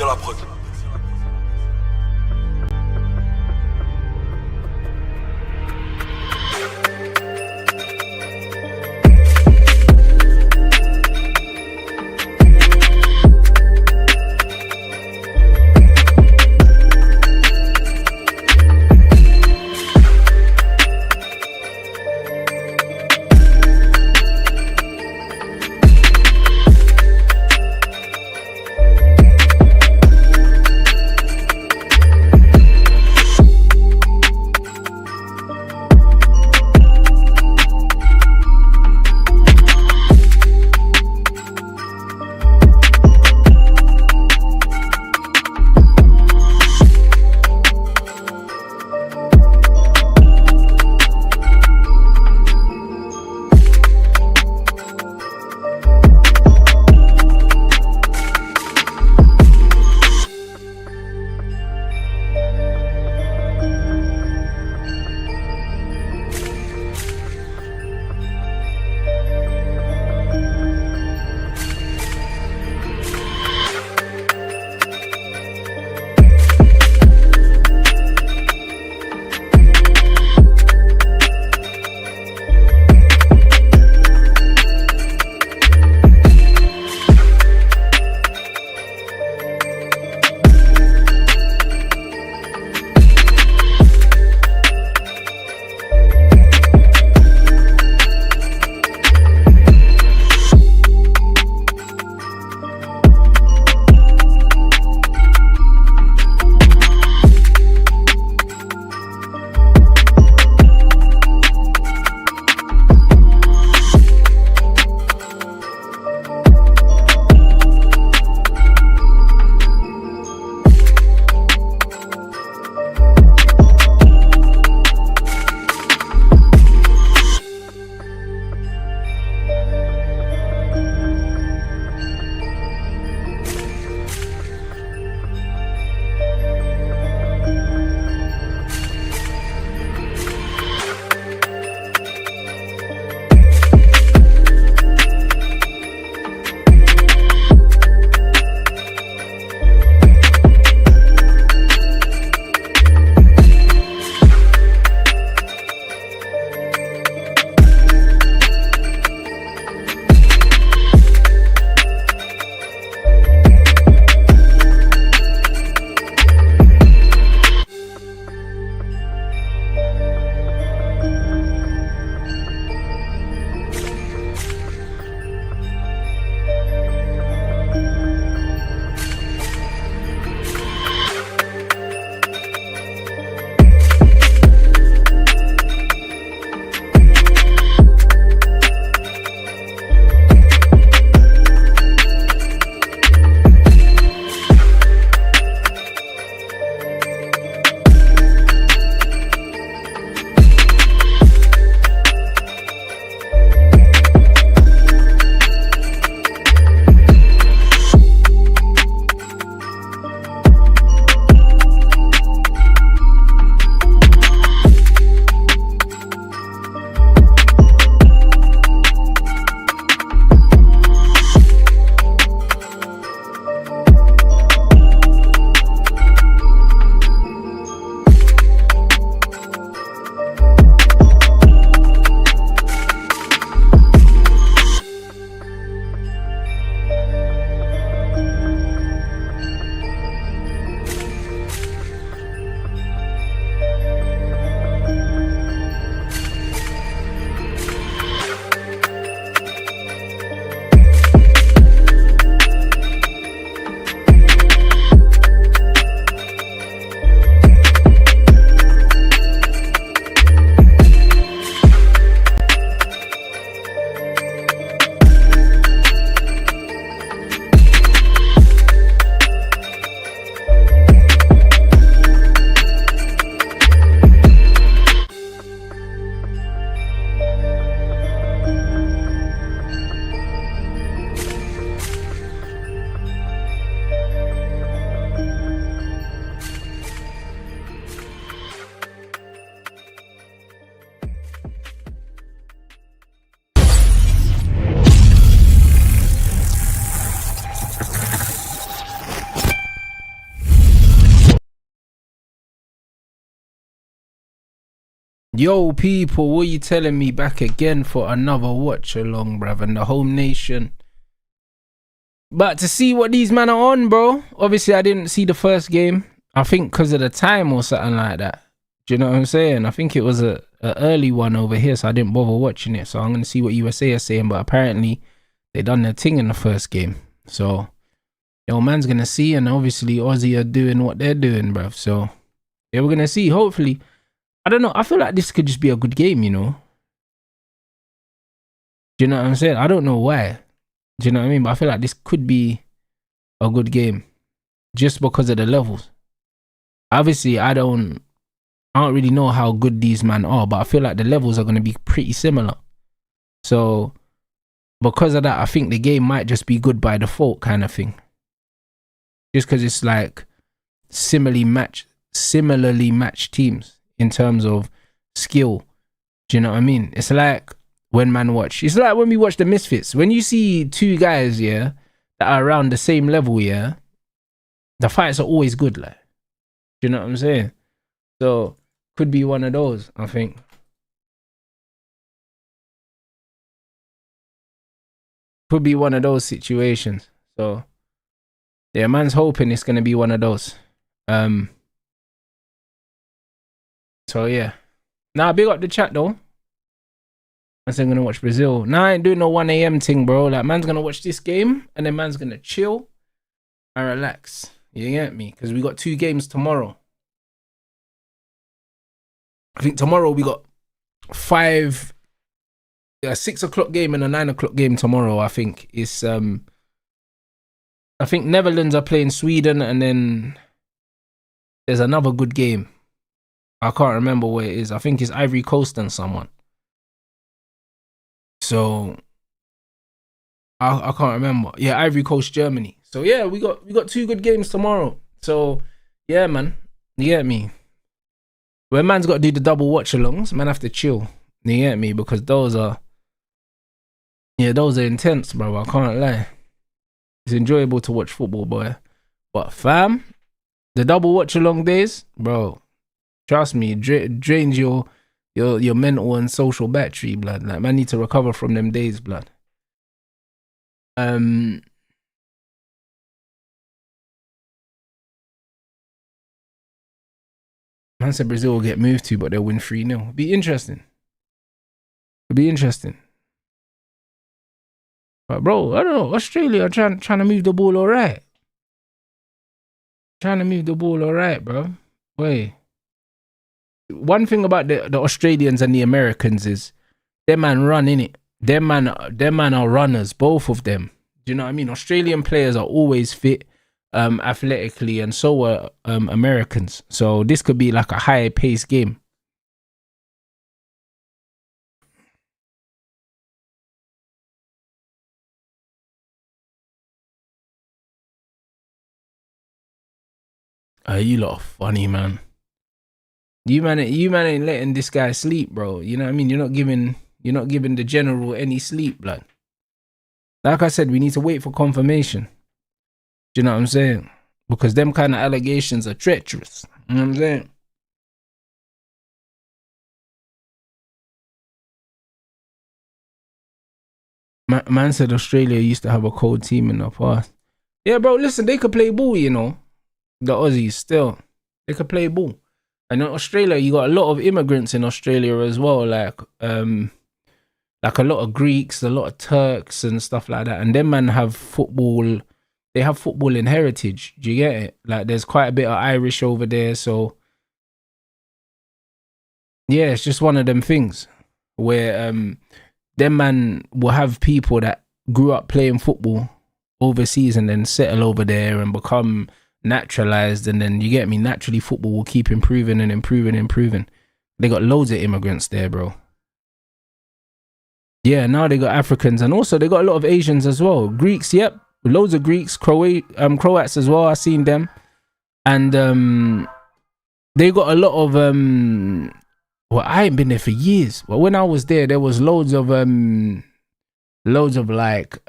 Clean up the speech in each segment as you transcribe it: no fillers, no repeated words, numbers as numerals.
Merci à la prod. Yo, people, what you telling me? Back again for another watch along, bruv, and the home nation. But to see what these men are on, bro. Obviously, I didn't see the first game. I think because of the time or something like that. Do you know what I'm saying? I think it was a early one over here, so I didn't bother watching it. So I'm going to see what USA are saying. But apparently, they done their thing in the first game. So, yo, man's going to see. And obviously, Aussie are doing what they're doing, bruv. So, yeah, we're going to see. Hopefully. I don't know. I feel like this could just be a good game, you know? Do you know what I'm saying? I don't know why. Do you know what I mean? But I feel like this could be a good game just because of the levels. Obviously, I don't really know how good these men are, but I feel like the levels are going to be pretty similar. So, because of that, I think the game might just be good by default kind of thing. Just because it's like similarly matched teams in terms of skill. Do you know what I mean? It's like when it's like when we watch the Misfits. When you see two guys, yeah, that are around the same level, yeah, the fights are always good, like. Do you know what I'm saying? So, could be one of those, I think. Could be one of those situations. So, yeah, man's hoping it's going to be one of those. So, yeah. Nah, big up the chat, though. I said I'm going to watch Brazil. Nah, I ain't doing no 1 a.m. thing, bro. Like, man's going to watch this game, and then man's going to chill and relax. You get me? Because we got 2 games tomorrow. I think tomorrow we got 6 o'clock game and a 9 o'clock game tomorrow. I think it's I think Netherlands are playing Sweden, and then there's another good game. I can't remember where it is. I think it's Ivory Coast and someone. So I can't remember. Yeah, Ivory Coast, Germany. So yeah, we got 2 good games tomorrow. So yeah, man, you get me. When man's got to do the double watch alongs, man have to chill. You get me? Because those are intense, bro. I can't lie. It's enjoyable to watch football, boy. But fam, the double watch along days, bro, trust me, drains your mental and social battery, blood. Like, man need to recover from them days, blood. Man said Brazil will get moved to, but they'll win 3-0. It'll be interesting. But bro, I don't know. Australia are trying to move the ball all right. Bro. Wait. One thing about the Australians and the Americans is them man run in it. Them man are runners, both of them. Do you know what I mean? Australian players are always fit, athletically, and so are Americans. So this could be like a high paced game. You lot are funny, man. You man ain't letting this guy sleep, bro. You know what I mean? You're not giving the general any sleep, blood. Like I said, we need to wait for confirmation. Do you know what I'm saying? Because them kind of allegations are treacherous. You know what I'm saying? Man said Australia used to have a cold team in the past. Yeah, bro, listen, they could play ball, you know. The Aussies still. They could play ball. And in Australia, you got a lot of immigrants in Australia as well, like a lot of Greeks, a lot of Turks and stuff like that. And them man have football. They have footballing heritage. Do you get it? Like, there's quite a bit of Irish over there. So yeah, it's just one of them things where them man will have people that grew up playing football overseas and then settle over there and become naturalized, and then, you get me, naturally football will keep improving. They got loads of immigrants there, bro. Yeah, now they got Africans, and also they got a lot of Asians as well. Greeks, yep, loads of Greeks, Croats as well. I seen them, and they got a lot of well, I ain't been there for years, but when I was there was loads of like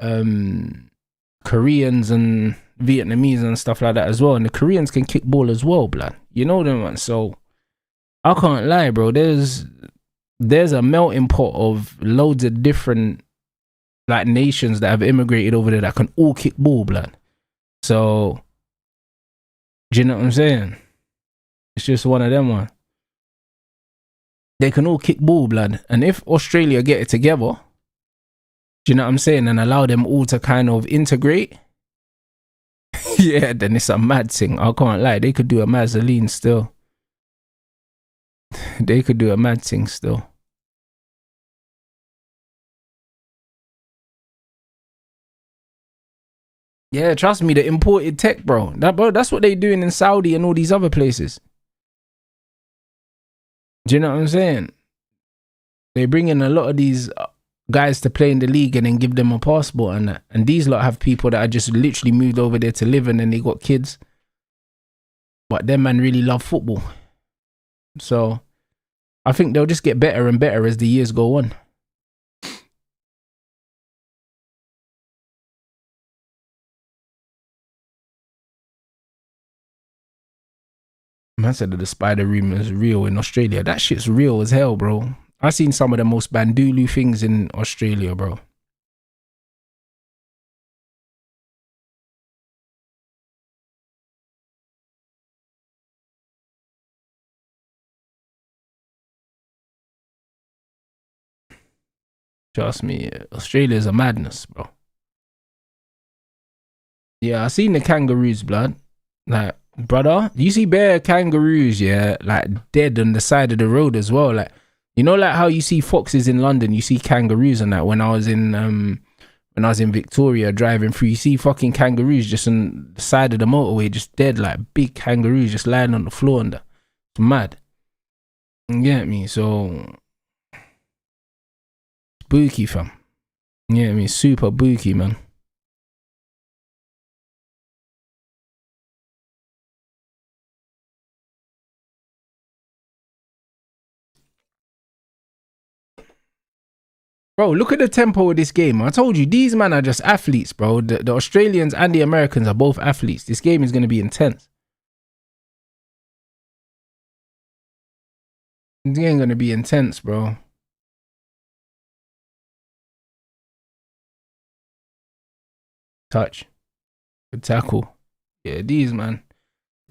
Koreans and Vietnamese and stuff like that as well. And the Koreans can kick ball as well, blood. You know them, man. So I can't lie, bro. There's there's a melting pot of loads of different like nations that have immigrated over there that can all kick ball, blood. So, do you know what I'm saying? It's just one of them one. They can all kick ball, blood. And if Australia get it together, do you know what I'm saying, and allow them all to kind of integrate, yeah, then it's a mad thing. I can't lie. They could do a Mazzoline still. They could do a mad thing still. Yeah, trust me, the imported tech, bro. That's what they doing in Saudi and all these other places. Do you know what I'm saying? They bring in a lot of these guys to play in the league and then give them a passport and that. And these lot have people that are just literally moved over there to live and then they got kids. But them man really love football. So I think they'll just get better and better as the years go on. Man said that the spider room is real in Australia. That shit's real as hell, bro. I seen some of the most bandulu things in Australia, bro. Trust me, Australia's a madness, bro. Yeah, I seen the kangaroos, blood. Like, brother, you see bare kangaroos, yeah, like dead on the side of the road as well. Like, you know, like how you see foxes in London, you see kangaroos and that. When I was in Victoria driving through, you see fucking kangaroos just on the side of the motorway, just dead, like big kangaroos just lying on the floor and that. It's mad. You get me? So spooky, fam. You get me? Super spooky, man. Bro, look at the tempo of this game. I told you, these men are just athletes, bro. The Australians and the Americans are both athletes. This game is going to be intense. This game going to be intense, bro. Touch. Good tackle. Yeah, these, man.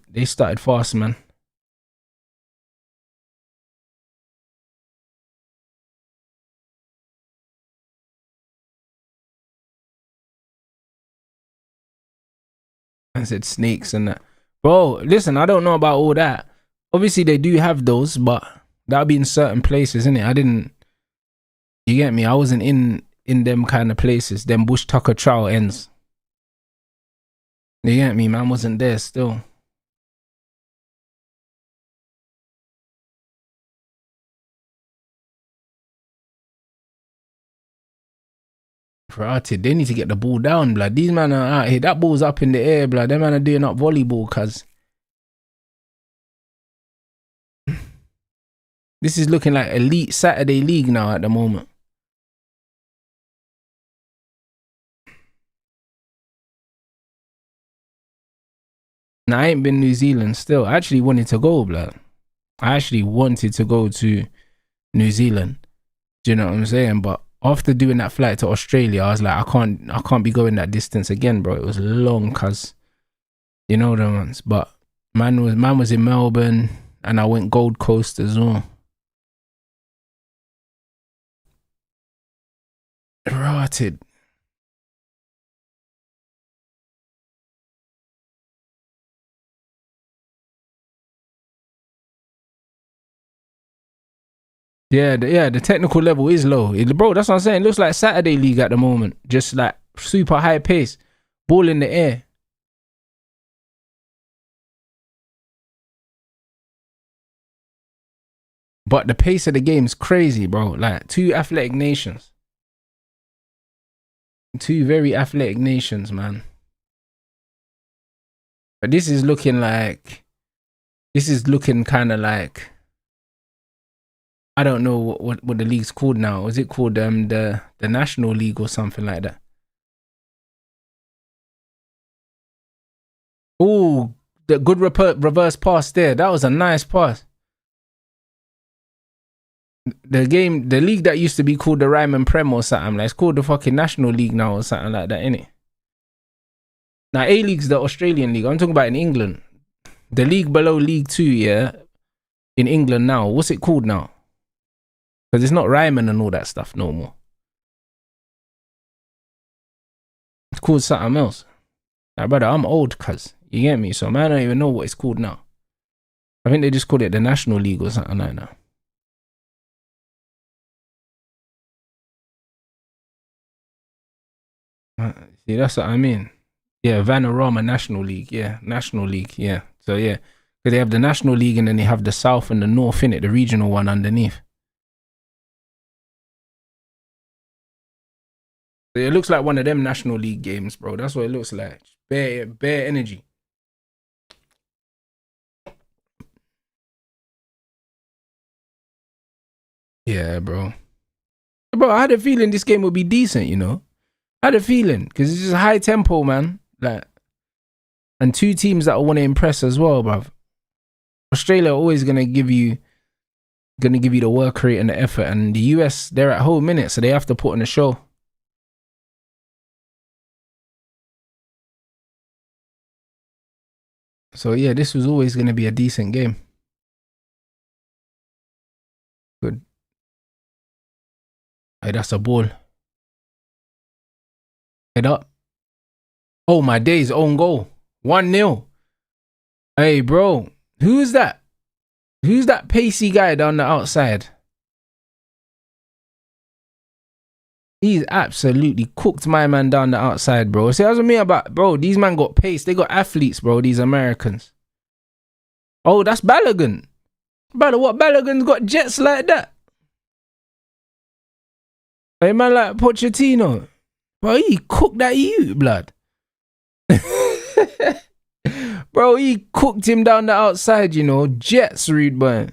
They started fast, man. I said snakes and that. Bro, listen, I don't know about all that. Obviously, they do have those, but that'll be in certain places, innit? I didn't... You get me? I wasn't in them kind of places. Them bush tucker trial ends. You get me? Man wasn't there still. Rotted. They need to get the ball down, blood. These men are out here. That ball's up in the air, blood. Them men are doing up volleyball, cuz. This is looking like elite Saturday league now at the moment. Now, I ain't been New Zealand still. I actually wanted to go, blood. I actually wanted to go to New Zealand. Do you know what I'm saying? But after doing that flight to Australia, I was like, I can't be going that distance again, bro. It was long, cuz, you know the ones. But man was in Melbourne, and I went Gold Coast as well. Rotted. Yeah, the technical level is low. Bro, that's what I'm saying. It looks like Saturday League at the moment. Just like super high pace. Ball in the air. But the pace of the game's crazy, bro. Like, two athletic nations. Two very athletic nations, man. But this is looking kind of like, I don't know what the league's called now. Is it called the National League or something like that? Oh, the good reverse pass there. That was a nice pass. the league that used to be called the Ryman Prem or something, like, it's called the fucking National League now or something like that, innit? Now, A-League's the Australian league. I'm talking about in England. The league below League 2, yeah, in England now. What's it called now? Because it's not Ryman and all that stuff no more. It's called something else. Like, brother, I'm old, cuz. You get me? So, man, I don't even know what it's called now. I think they just called it the National League or something like that. See, that's what I mean. Yeah, Vanarama National League. Yeah, National League. Yeah. So, yeah. Because they have the National League and then they have the South and the North in it, the regional one underneath. So it looks like one of them National League games, bro. That's what it looks like. Bare energy. Yeah, bro. Bro, I had a feeling this game would be decent, you know? I had a feeling, because it's just high tempo, man. Like, and two teams that I want to impress as well, bruv. Australia are always gonna give you the work rate and the effort, and the US, they're at home innit, so they have to put on a show. So yeah, this was always gonna be a decent game. Good. Hey, that's a ball. Head up. Oh my days, own goal. 1-0. Hey bro, who is that? Who's that pacey guy down the outside? He's absolutely cooked my man down the outside, bro. See, that's what I mean about, bro, these man got pace. They got athletes, bro, these Americans. Oh, that's Balogun. Brother, what, Balogun's got jets like that? Hey, man like Pochettino. Bro, he cooked that you, blood. Bro, he cooked him down the outside, you know. Jets, rude boy.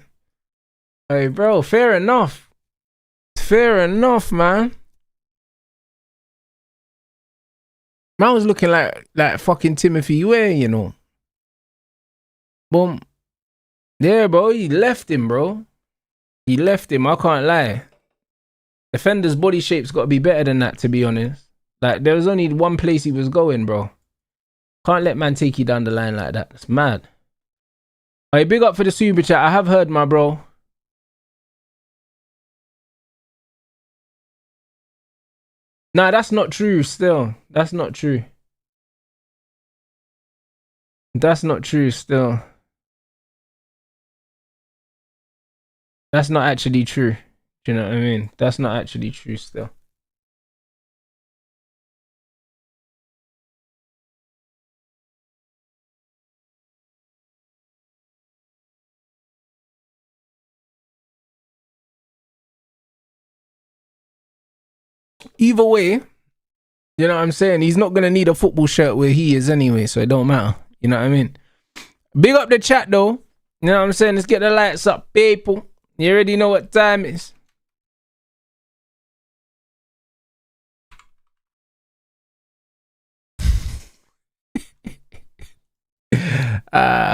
Hey, bro, fair enough. Fair enough, man. Man was looking like fucking Timothy Way, you know. Boom. Yeah, bro, he left him, bro. He left him, I can't lie. Defender's body shape's got to be better than that, to be honest. Like, there was only one place he was going, bro. Can't let man take you down the line like that. It's mad. Hey, big up for the super chat. I have heard, my bro. Nah, that's not true still. That's not true. That's not true still. That's not actually true. Do you know what I mean? That's not actually true still. Either way, you know what I'm saying? He's not going to need a football shirt where he is anyway, so it don't matter. You know what I mean? Big up the chat, though. You know what I'm saying? Let's get the lights up, people. You already know what time it is.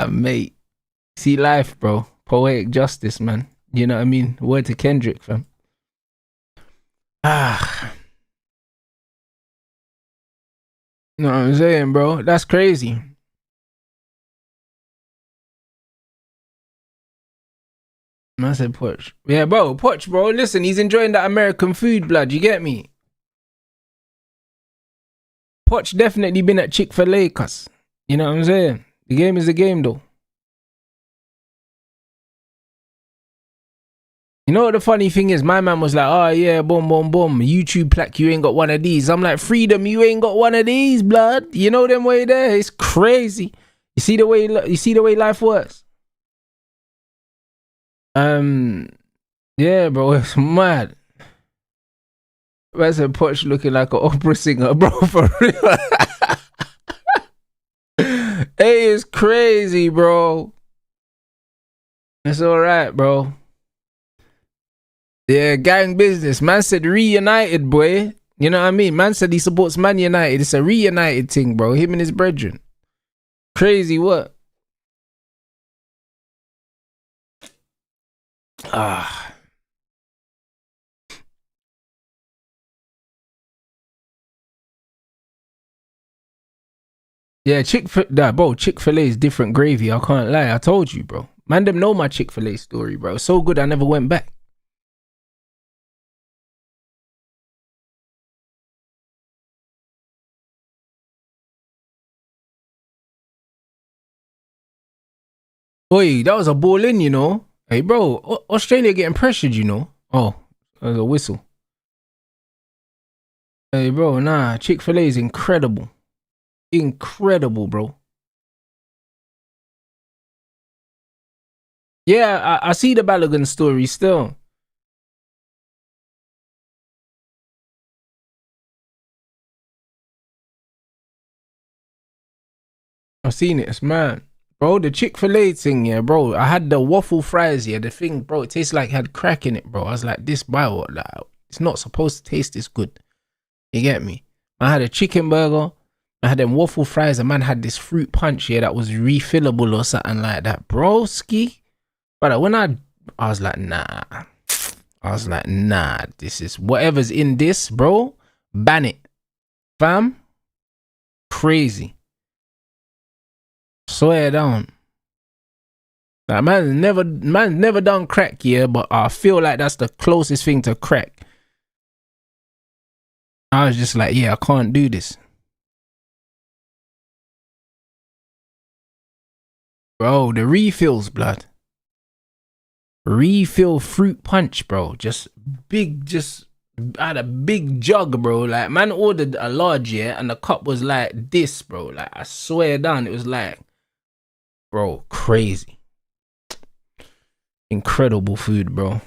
Mate. See life, bro. Poetic justice, man. You know what I mean? Word to Kendrick, fam. You know what I'm saying, bro? That's crazy. I said Poch. Yeah, bro. Poch, bro. Listen, he's enjoying that American food, blood. You get me? Poch definitely been at Chick-fil-A, cuz. You know what I'm saying? The game is the game, though. You know what the funny thing is? My man was like, oh yeah, boom, boom, boom. YouTube plaque, you ain't got one of these. I'm like, Freedom, you ain't got one of these, blood. You know them way there? It's crazy. You see the way life works? Yeah, bro, it's mad. Where's a Poch looking like an opera singer, bro, for real? Hey, it's crazy, bro. It's alright, bro. Yeah, gang business. Man said reunited, boy. You know what I mean? Man said he supports Man United. It's a reunited thing, bro. Him and his brethren. Crazy what? Yeah, Chick-fil-A is different gravy. I can't lie. I told you, bro. Man, them know my Chick-fil-A story, bro. So good, I never went back. Oi, that was a ball in, you know. Hey, bro, Australia getting pressured, you know. Oh, there's a whistle. Hey, bro, nah, Chick-fil-A is incredible. Incredible, bro. Yeah, I see the Balogun story still. I've seen it, it's mad. Bro, the Chick-fil-A thing, yeah, bro. I had the waffle fries, yeah. The thing, bro, it tastes like it had crack in it, bro. I was like, this bio, like, it's not supposed to taste this good. You get me? I had a chicken burger. I had them waffle fries. A man had this fruit punch here that was refillable or something like that. Broski. But when I was like, nah. I was like, nah, this is whatever's in this, bro. Ban it. Fam. Crazy. Swear down. Like, man's never done crack, yeah, but I feel like that's the closest thing to crack. I was just like, yeah, I can't do this. Bro, the refills, blood. Refill fruit punch, bro. Just I had a big jug, bro. Like, man ordered a large, yeah, and the cup was like this, bro. Like, I swear down, it was like, bro, crazy. Incredible food, bro.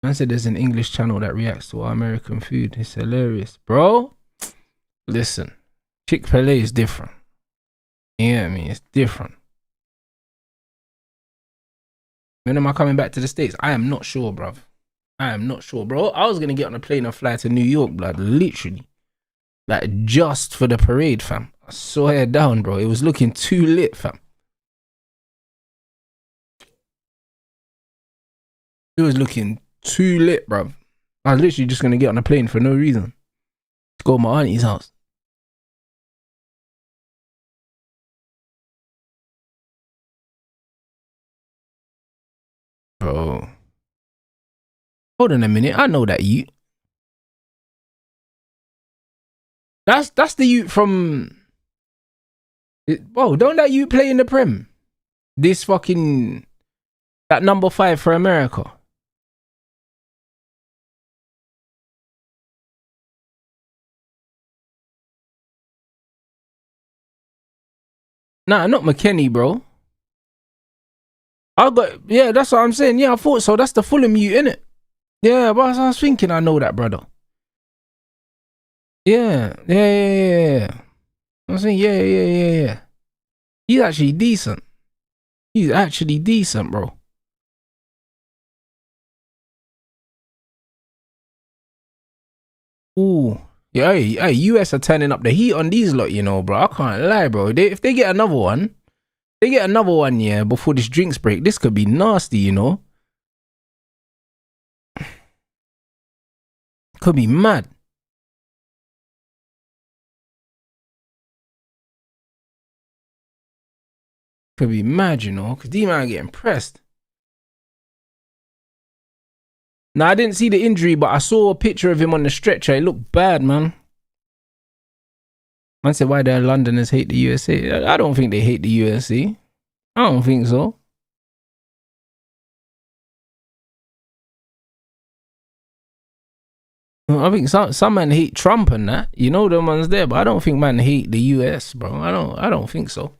Man said there's an English channel that reacts to our American food. It's hilarious, bro. Listen, Chick-fil-A is different. Yeah, I mean, it's different. When am I coming back to the States? I am not sure, bruv. I am not sure, bro. I was going to get on a plane and fly to New York, blood. Literally. Like, just for the parade, fam. I swear down, bro. It was looking too lit, fam. It was looking too lit, bruv. I was literally just going to get on a plane for no reason. Go to my auntie's house. Bro. Hold on a minute. I know that you. That's the youth from. Whoa, don't that you play in the Prem? This fucking. That number 5 for America. Nah, not McKenny, bro. Yeah, that's what I'm saying. Yeah, I thought so. That's the Fulham you, innit? Yeah, but I was thinking I know that brother. Yeah. I'm saying, yeah. He's actually decent. He's actually decent, bro. Ooh. Yeah, hey, US are turning up the heat on these lot, you know, bro. I can't lie, bro. If they get another one, yeah, before this drinks break, this could be nasty, you know. Could be mad. Could be mad, you know, because these men are getting pressed. Now, I didn't see the injury, but I saw a picture of him on the stretcher. It looked bad, man. Man said, why the Londoners hate the USA? I don't think they hate the USA. I don't think so. I think some men hate Trump and that. You know them ones there, but I don't think man hate the US, bro. I don't think so.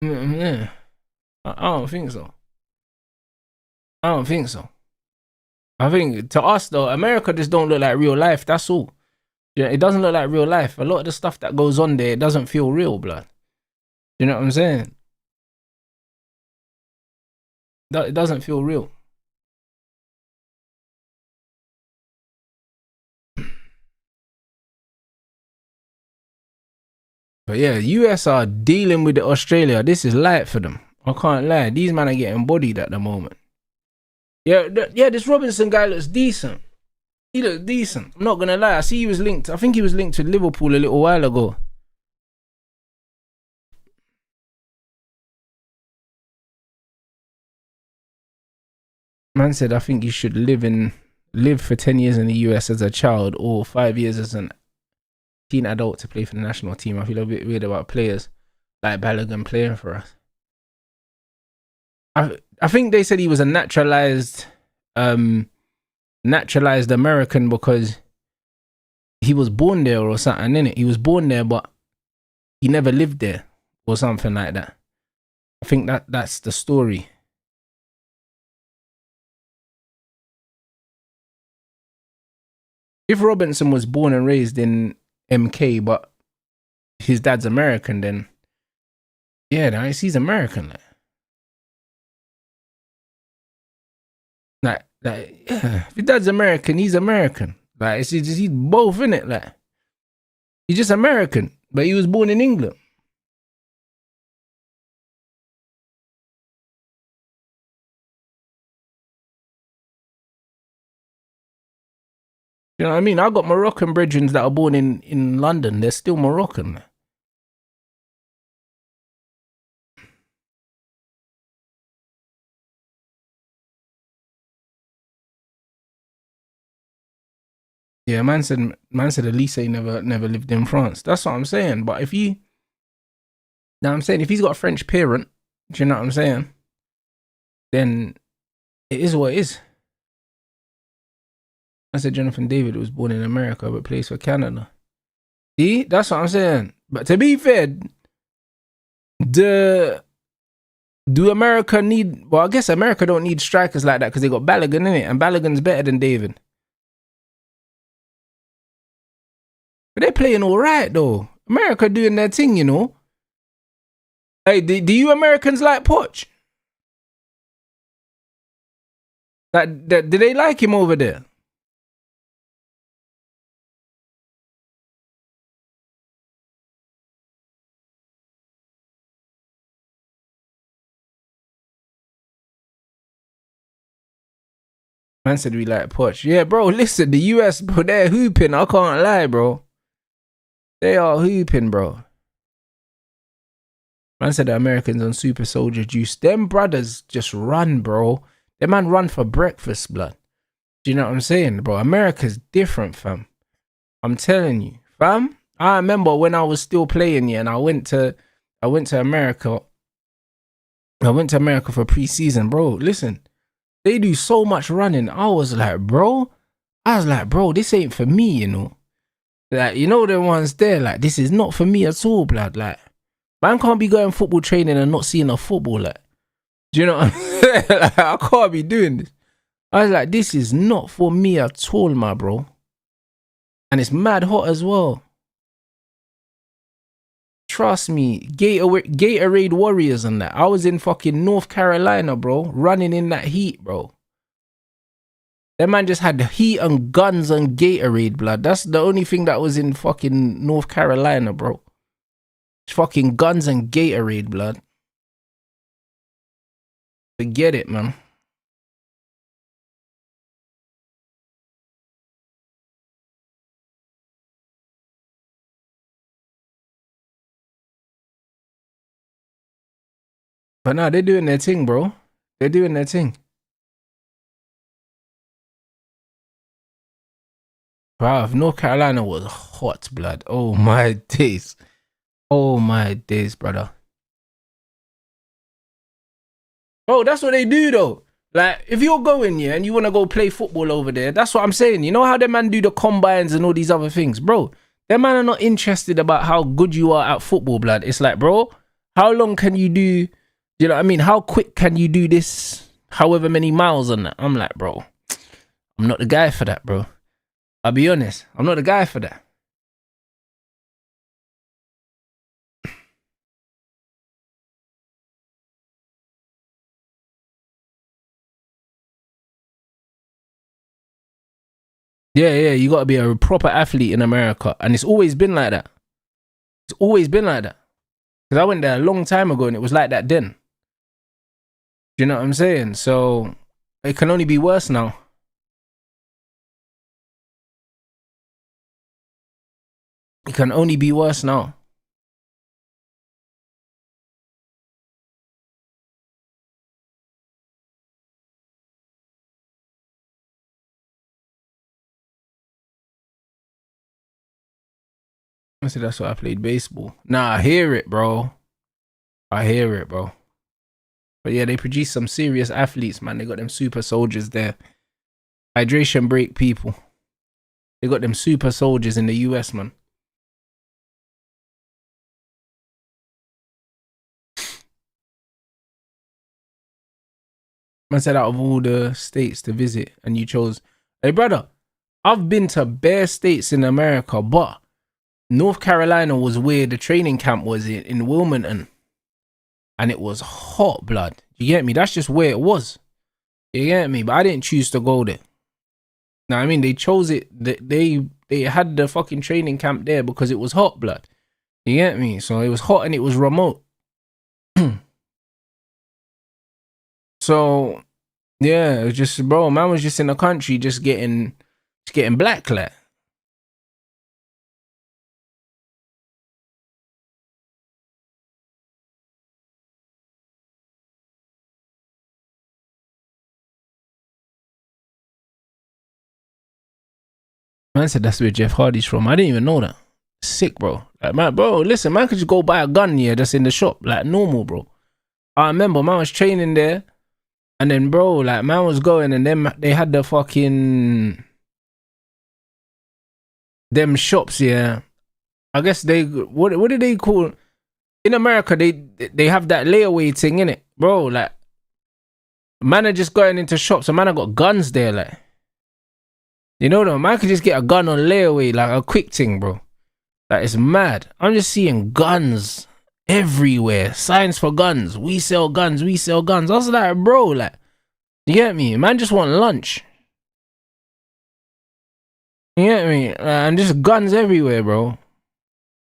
Yeah. I don't think so. I don't think so. I think to us though, America just don't look like real life. That's all. Yeah, it doesn't look like real life. A lot of the stuff that goes on there, it doesn't feel real, blood. You know what I'm saying? It doesn't feel real. But yeah, US are dealing with Australia. This is light for them. I can't lie. These men are getting bodied at the moment. Yeah, this Robinson guy looks decent. He looked decent. I'm not gonna lie. I see he was linked. I think he was linked to Liverpool a little while ago. Man said I think you should live for 10 years in the US as a child or 5 years as an teen adult to play for the national team. I feel a bit weird about players like Balogun playing for us. I think they said he was a naturalized American because he was born there or something, innit? He was born there, but he never lived there or something like that. I think that's the story. If Robinson was born and raised in MK, but his dad's American, then yeah, nice. He's American. Like, yeah. If your dad's American, he's American. Like, he's both, innit? Like, he's just American, but he was born in England. You know what I mean? I got Moroccan brethren that are born in London. They're still Moroccan. Yeah, man said Elise never lived in France. That's what I'm saying. But if you, now I'm saying if he's got a French parent, do you know what I'm saying? Then it is what it is. I said Jonathan David was born in America but plays for Canada. See, that's what I'm saying. But to be fair, do America need? Well, I guess America don't need strikers like that because they got Balogun in it, and Balogun's better than David. But they're playing all right though. America doing their thing, you know. Hey, do you Americans like Poch? Like, do they like him over there? Man said we like Poch. Yeah, bro, listen, the US, bro, they're hooping. I can't lie, bro. They are hooping, bro. Man said the Americans on super soldier juice. Them brothers just run, bro. Them man run for breakfast, blood. Do you know what I'm saying, bro? America's different, fam. I'm telling you, fam. I remember when I was still playing, yeah, and I went to America. I went to America for pre-season, bro. Listen, they do so much running. I was like, bro, this ain't for me, you know. Like, you know, the ones there, like, this is not for me at all, blood. Like, man can't be going football training and not seeing a football, like. Do you know what I'm saying? Like, I can't be doing this. I was like, this is not for me at all, my bro. And it's mad hot as well. Trust me, Gatorade Warriors and that. I was in fucking North Carolina, bro, running in that heat, bro. That man just had heat and guns and Gatorade, blood. That's the only thing that was in fucking North Carolina, bro. It's fucking guns and Gatorade, blood. Forget it, man. But no, they're doing their thing, bro. They're doing their thing. Bruv, North Carolina was hot, blood. Oh my days. Oh my days, brother. Bro, that's what they do though. Like, if you're going, yeah, and you want to go play football over there, that's what I'm saying. You know how them man do the combines and all these other things? Bro, them man are not interested about how good you are at football, blood. It's like, bro, how long can you do, you know what I mean? How quick can you do this, however many miles on that? I'm like, bro, I'm not the guy for that, bro. I'll be honest. I'm not the guy for that. Yeah, you got to be a proper athlete in America. And it's always been like that. It's always been like that. Because I went there a long time ago and it was like that then. Do you know what I'm saying? So it can only be worse now. It can only be worse now. I said that's why I played baseball. Nah, I hear it, bro. I hear it, bro. But yeah, they produce some serious athletes, man. They got them super soldiers there. Hydration break people. They got them super soldiers in the US, man. Man said out of all the states to visit and you chose, hey brother, I've been to bare states in America, but North Carolina was where the training camp was in Wilmington. And it was hot blood. You get me? That's just where it was. You get me? But I didn't choose to go there. Now I mean, they chose it. They had the fucking training camp there because it was hot blood. You get me? So it was hot and it was remote. So yeah, it was just, bro, man was just in the country just getting black like. Man said that's where Jeff Hardy's from. I didn't even know that. Sick, bro. Like, man, bro, listen, man could just go buy a gun here that's in the shop, like normal, bro. I remember man was training there, and then, bro, like, man was going, and then they had the fucking them shops, yeah. I guess they, what did they call, in America, they have that layaway thing, innit? Bro, like, man are just going into shops, and man, I got guns there, like. You know, though, man could just get a gun on layaway, like a quick thing, bro. Like, it's mad. I'm just seeing guns everywhere. Signs for guns. We sell guns. We sell guns. I was like, bro, like, you get me? Man just want lunch. You get me? And just guns everywhere, bro.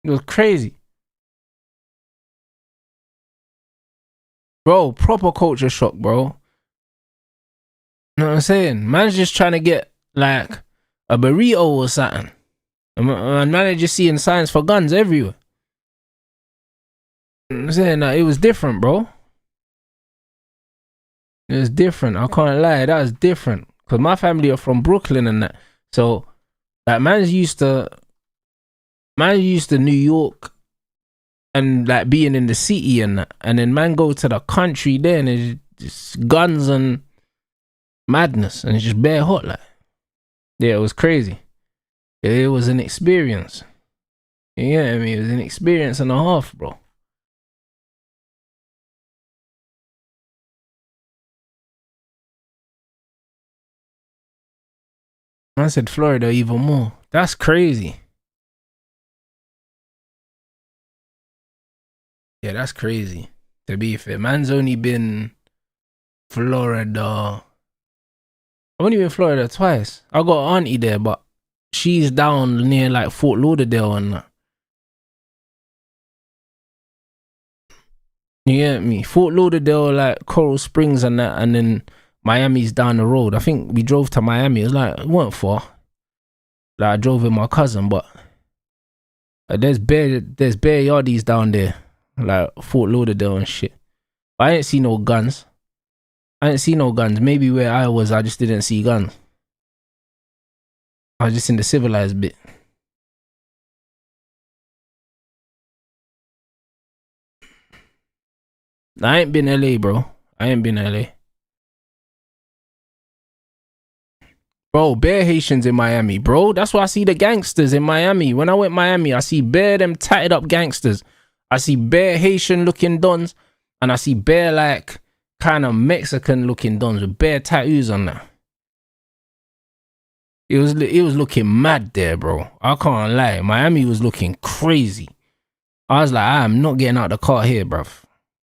It was crazy. Bro, proper culture shock, bro. You know what I'm saying? Man's just trying to get, like, a burrito or something. And man are just seeing signs for guns everywhere. You know what I'm saying? Like, it was different, bro. It was different. I can't lie. That was different. Because my family are from Brooklyn and that. So, like, man's used to New York and, like, being in the city and that. And then man go to the country there and it's just guns and madness. And it's just bare hot, like. Yeah, it was crazy. It was an experience. Yeah, I mean, it was an experience and a half, bro. I said Florida even more. That's crazy. Yeah, that's crazy. To be fair, man's only been Florida. I've only been Florida twice. I got an auntie there, but she's down near like Fort Lauderdale and that. You get me? Fort Lauderdale, like Coral Springs and that, and then Miami's down the road. I think we drove to Miami. It was like, it weren't far. Like, I drove with my cousin, but there's bare yardies down there, like Fort Lauderdale and shit. But I ain't see no guns. Maybe where I was, I just didn't see guns. I was just in the civilized bit. I ain't been LA, bro. I ain't been LA. Bro, bare Haitians in Miami, bro. That's why I see the gangsters in Miami. When I went Miami, I see bare them tatted up gangsters. I see bare Haitian looking dons. And I see bare like kind of Mexican looking dons with bare tattoos on that. It was looking mad there, bro. I can't lie. Miami was looking crazy. I was like, I'm not getting out the car here, bruv.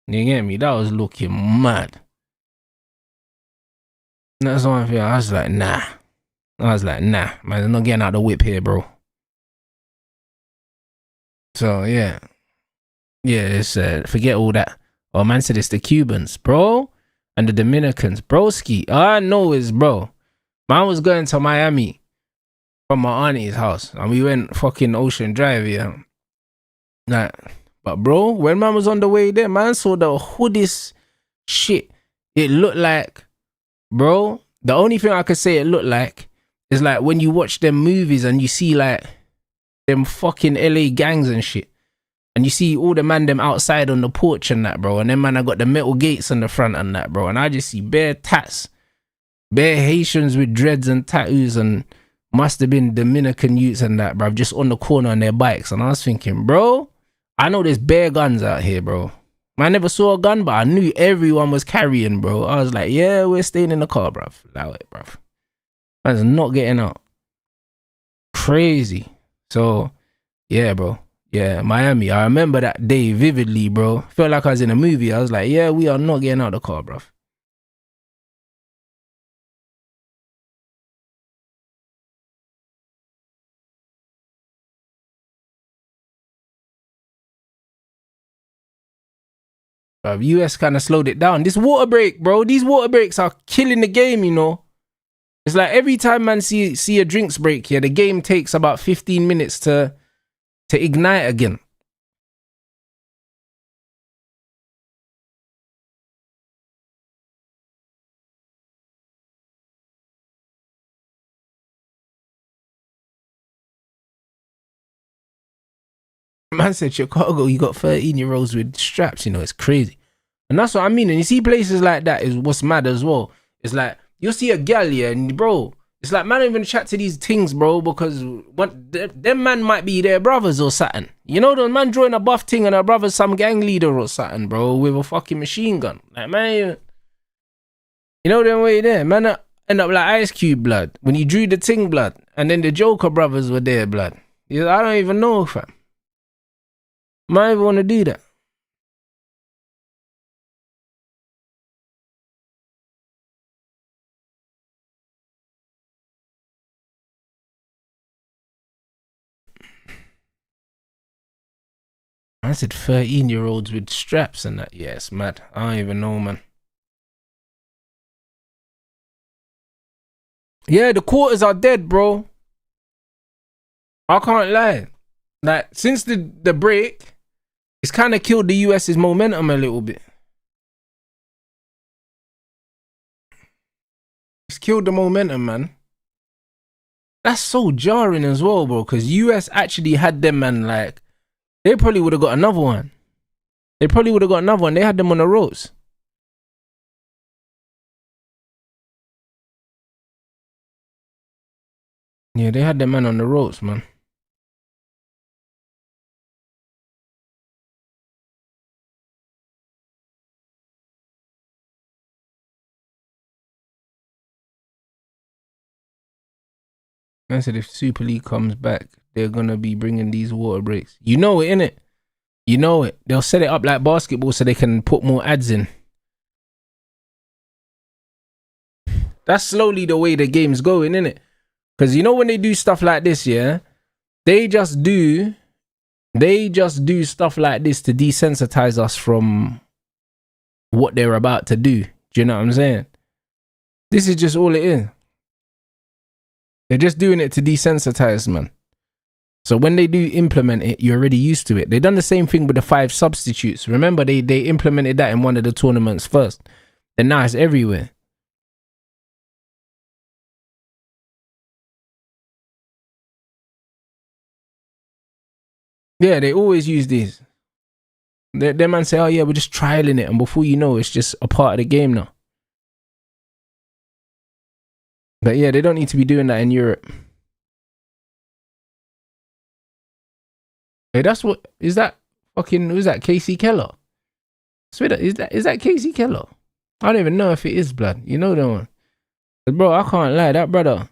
You get me? That was looking mad. That's one thing. I was like, nah, man, I'm not getting out the whip here, bro. So, yeah. Yeah, it's, forget all that. Oh, man said it's the Cubans, bro. And the Dominicans. Broski. All I know is, bro, man was going to Miami. from my auntie's house, and we went fucking Ocean Drive, yeah. Like, but bro, when man was on the way there, man saw the hoodest shit. It looked like, bro, the only thing I could say it looked like is like when you watch them movies and you see like them fucking LA gangs and shit. And you see all the man them outside on the porch and that, bro. And then man, I got the metal gates on the front and that, bro. And I just see bare tats, bare Haitians with dreads and tattoos, and must have been Dominican youths and that, bro, just on the corner on their bikes. And I was thinking, bro, I know there's bare guns out here, bro. I never saw a gun, but I knew everyone was carrying, bro. I was like, yeah, we're staying in the car, bro. Allow it, bro. Man's not getting out. Crazy. So, yeah, bro. Yeah, Miami. I remember that day vividly, bro. Felt like I was in a movie. I was like, yeah, we are not getting out of the car, bro. US kind of slowed it down. This water break, bro. These water breaks are killing the game, you know. It's like every time man see a drinks break, yeah, the game takes about 15 minutes to ignite again. Man said Chicago, you got 13-year-olds with straps, you know, it's crazy. And that's what I mean. And you see places like that is what's mad as well. It's like, you'll see a gal, yeah, and bro, it's like, man don't even chat to these things, bro, because them man might be their brothers or something. You know, the man drawing a buff thing and her brother's some gang leader or something, bro, with a fucking machine gun. Like, man, you know them way there. Man end up like Ice Cube, blood, when he drew the thing, blood, and then the Joker brothers were there, blood. Yeah, I don't even know, fam. Might even want to do that. I said 13-year-olds with straps and that. Yeah, it's mad. I don't even know, man. Yeah, the quarters are dead, bro. I can't lie. Like, since the break, it's kind of killed the US's momentum a little bit. It's killed the momentum, man. That's so jarring as well, bro, because US actually had them, man, like, they probably would have got another one. They had them on the ropes. Yeah, they had them man on the ropes, man. I said if Super League comes back, they're gonna be bringing these water breaks. You know it, innit? You know it. They'll set it up like basketball so they can put more ads in. That's slowly the way the game's going, innit? Because you know when they do stuff like this, yeah, they just do stuff like this to desensitize us from what they're about to do. Do you know what I'm saying? This is just all it is. They're just doing it to desensitize, man. So when they do implement it, you're already used to it. They done the same thing with the 5 substitutes. Remember, they implemented that in one of the tournaments first. And now it's everywhere. Yeah, they always use these. Their man say, oh yeah, we're just trialing it. And before you know, it's just a part of the game now. But yeah, they don't need to be doing that in Europe. Hey, that's what, is that fucking, who's that, Casey Keller? Swear that, is that Casey Keller? I don't even know if it is, blood. You know that one. But bro, I can't lie, that brother,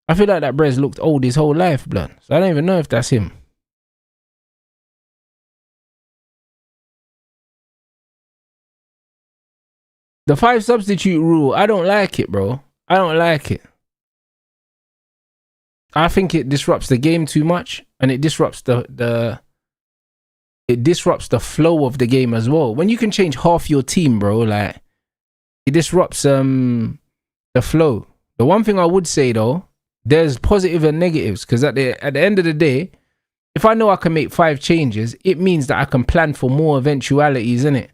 I feel like that brother's looked old his whole life, blood. So I don't even know if that's him. The 5 substitute rule, I don't like it, bro. I don't like it. I think it disrupts the game too much, and it disrupts the flow of the game as well. When you can change half your team, bro, like, it disrupts the flow. The one thing I would say though, there's positive and negatives, because at the end of the day, if I know I can make 5 changes, it means that I can plan for more eventualities, innit?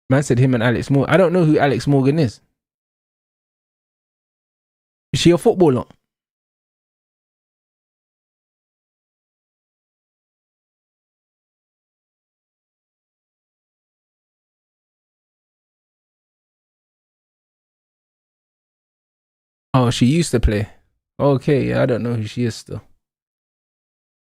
Man said him and Alex Morgan. I don't know who Alex Morgan is. Is she a footballer? Oh, she used to play. Okay, yeah, I don't know who she is still.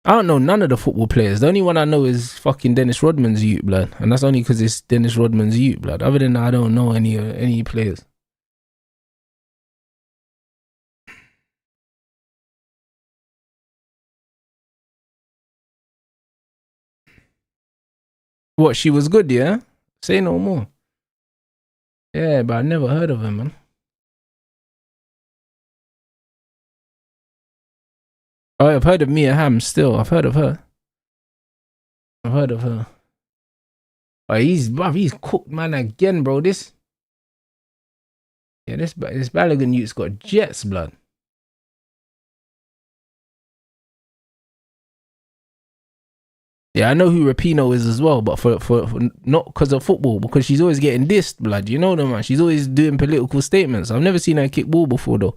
I don't know none of the football players. The only one I know is fucking Dennis Rodman's youth blood, and that's only because it's Dennis Rodman's youth blood. Other than that, I don't know any players. What, she was good, yeah? Say no more. Yeah, but I never heard of her, man. Oh, I've heard of Mia Hamm still. I've heard of her. I've heard of her. Oh, he's cooked, man, again, bro. This Balogun youth's got jets, blood. Yeah, I know who Rapinoe is as well, but for not because of football, because she's always getting dissed, blood. You know them, man. She's always doing political statements. I've never seen her kick ball before, though.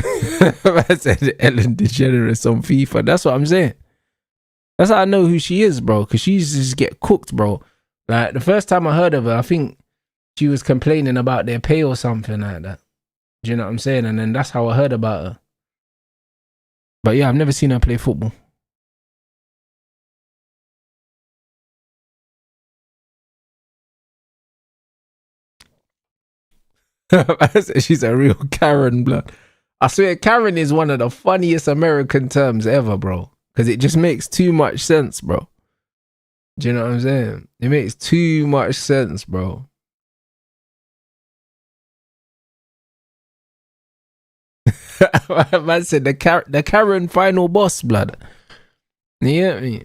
I said Ellen DeGeneres on FIFA. That's what I'm saying. That's how I know who she is, bro. Because she used to just get cooked, bro. Like, the first time I heard of her, I think she was complaining about their pay or something like that. Do you know what I'm saying? And then that's how I heard about her. But yeah, I've never seen her play football. She's a real Karen, blood. I swear, Karen is one of the funniest American terms ever, bro. Because it just makes too much sense, bro. Do you know what I'm saying? It makes too much sense, bro. Man said the Karen final boss, blood. You get me?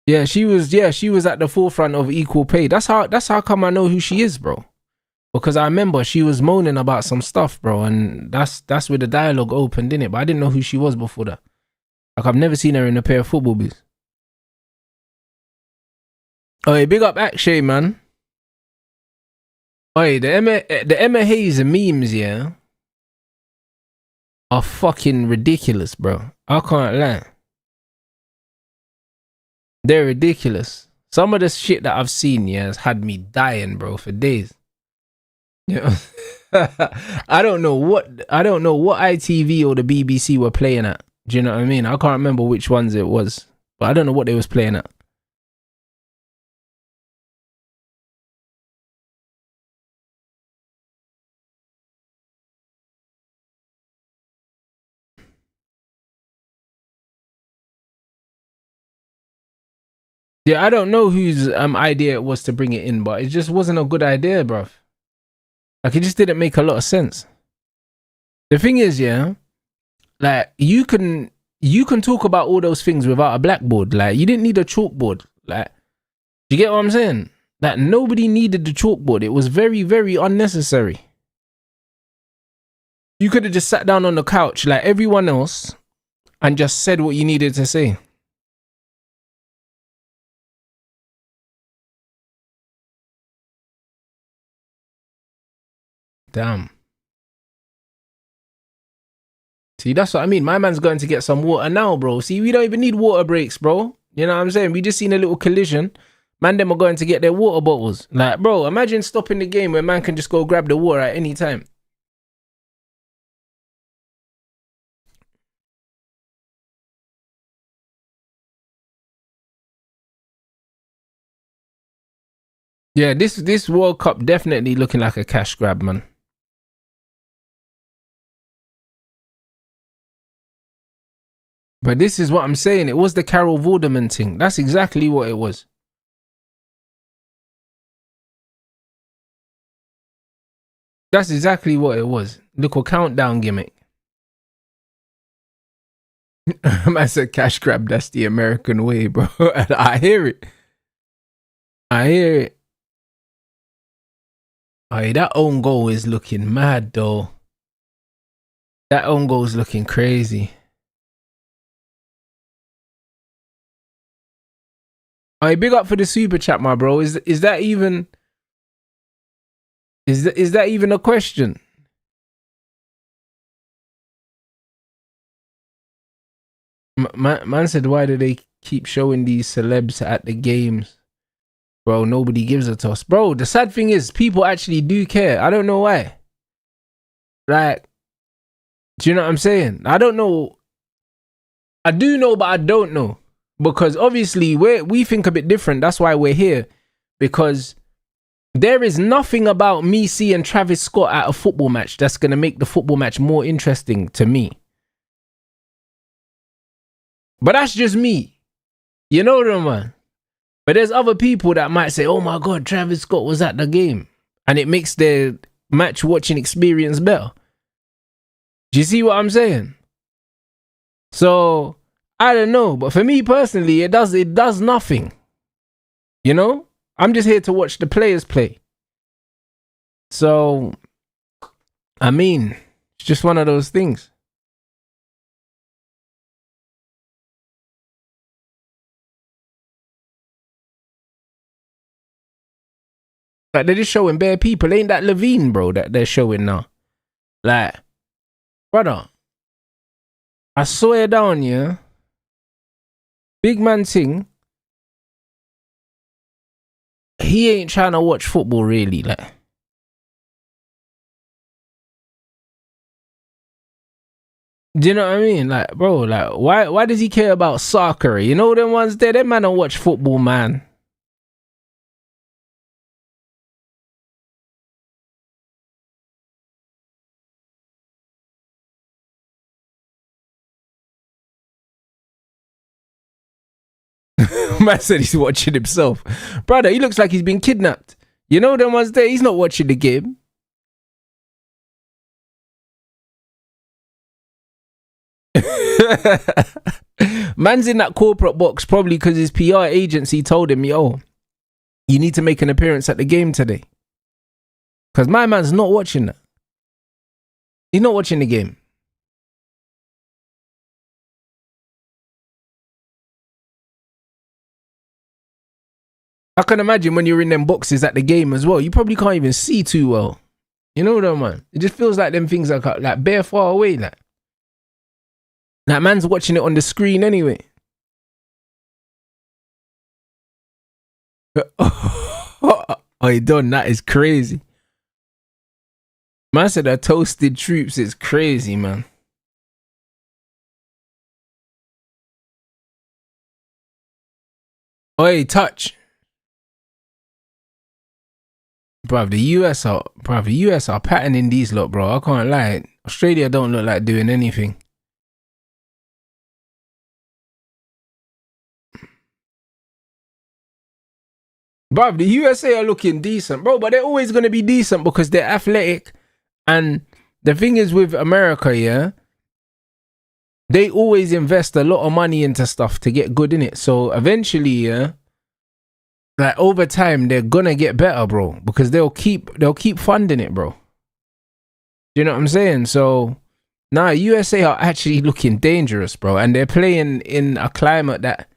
Yeah, she was at the forefront of equal pay. That's how come I know who she is, bro. Because I remember she was moaning about some stuff, bro, and that's where the dialogue opened, in it. But I didn't know who she was before that. Like, I've never seen her in a pair of football boots. Oh, hey, big up Akshay, man. Oh, hey, the Emma Hayes memes, yeah, are fucking ridiculous, bro. I can't lie. They're ridiculous. Some of the shit that I've seen, yeah, has had me dying, bro, for days. Yeah. I don't know what ITV or the BBC were playing at. Do you know what I mean? I can't remember which ones it was, but I don't know what they was playing at. Yeah, I don't know whose idea it was to bring it in, but it just wasn't a good idea, bro. Like, it just didn't make a lot of sense. The thing is, yeah, like, you can talk about all those things without a blackboard. Like, you didn't need a chalkboard. Like, do you get what I'm saying? Like, nobody needed the chalkboard. It was very, very unnecessary. You could have just sat down on the couch like everyone else and just said what you needed to say. Damn. See, that's what I mean. My man's going to get some water now, bro. See, we don't even need water breaks, bro. You know what I'm saying? We just seen a little collision. Man, them are going to get their water bottles. Like, bro, imagine stopping the game where man can just go grab the water at any time. Yeah, this World Cup definitely looking like a cash grab, man. But this is what I'm saying. It was the Carol Vorderman thing. That's exactly what it was. That's exactly what it was. Little countdown gimmick. I said cash grab, that's the American way, bro. I hear it. I hear it. Hey, that own goal is looking mad though. That own goal is looking crazy. Hey, big up for the super chat, my bro. Is that even is that even a question? Man said, why do they keep showing these celebs at the games? Bro, nobody gives a toss. Bro, the sad thing is, people actually do care. I don't know why. Like, do you know what I'm saying? I don't know. I do know, but I don't know. Because obviously, we think a bit different. That's why we're here. Because there is nothing about me seeing Travis Scott at a football match that's going to make the football match more interesting to me. But that's just me. You know what I mean? But there's other people that might say, oh my God, Travis Scott was at the game. And it makes their match watching experience better. Do you see what I'm saying? So, I don't know. But for me personally, it does nothing. You know? I'm just here to watch the players play. So, I mean, it's just one of those things. Like, they're just showing bare people. Ain't that Levine, bro, that they're showing now? Like, brother, I swear down, yeah. Big man thing. He ain't trying to watch football, really. Like, do you know what I mean? Like, bro, like, why does he care about soccer? You know them ones there? Them man don't watch football, man. Man said he's watching himself. Brother, he looks like he's been kidnapped. You know them ones there? He's not watching the game. Man's in that corporate box probably because his PR agency told him, yo, you need to make an appearance at the game today. Because my man's not watching that. He's not watching the game. I can imagine when you're in them boxes at the game as well, you probably can't even see too well. You know what I mean? It just feels like them things are like bare far away. Like man's watching it on the screen anyway. Oh, he done. That is crazy. Man said that toasted troops is crazy, man. Oi, touch. Bruv, the US are patterning these lot, bro. I can't lie. Australia don't look like doing anything. Bruv, the USA are looking decent, bro, but they're always going to be decent because they're athletic. And the thing is with America, yeah, they always invest a lot of money into stuff to get good in it. So eventually, yeah, like over time, they're gonna get better, bro, because they'll keep funding it, bro. You know what I'm saying? So now USA are actually looking dangerous, bro, and they're playing in a climate that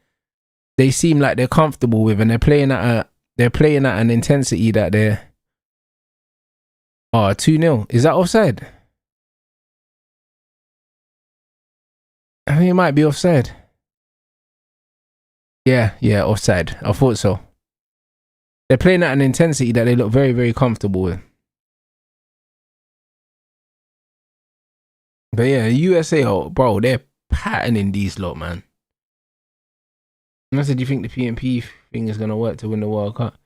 they seem like they're comfortable with, and they're playing at an intensity that they're 2-0. Is that offside? I think it might be offside. Yeah, offside. I thought so. They're playing at an intensity that they look very, very comfortable with. But yeah, USA, bro, they're patterning these lot, man. And I said, do you think the PNP thing is going to work to win the World Cup?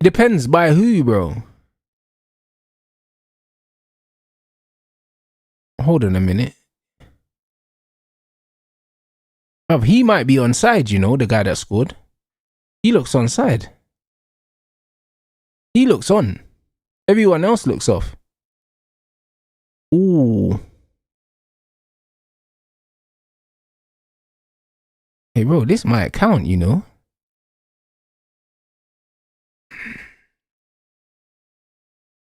It depends by who, bro. Hold on a minute. Bruv, he might be onside, you know, the guy that scored. He looks onside. He looks on. Everyone else looks off. Ooh. Hey, bro, this might count, you know.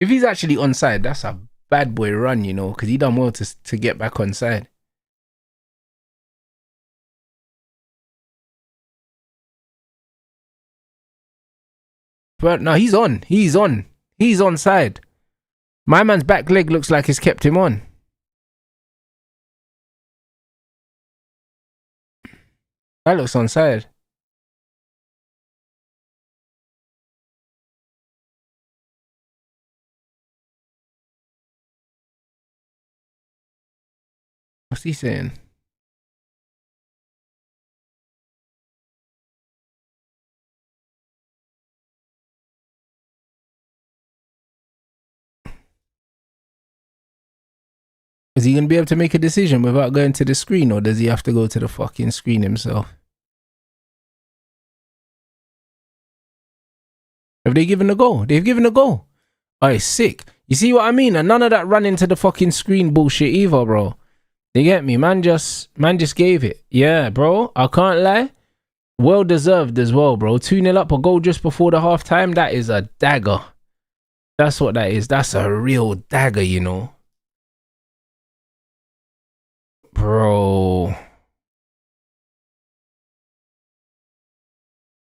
If he's actually onside, that's a bad boy run, you know, because he done well to get back onside. But no, he's on. He's on. He's onside. My man's back leg looks like it's kept him on. That looks onside. What's he saying? Is he going to be able to make a decision without going to the screen, or does he have to go to the fucking screen himself? Have they given a go? They've given a go. Oh, it's sick. You see what I mean? And none of that run into the fucking screen bullshit either, bro. You get me? Man just gave it. Yeah, bro. I can't lie. Well deserved as well, bro. 2-0 up, a goal just before the half time. That is a dagger. That's what that is. That's a real dagger, you know. Bro.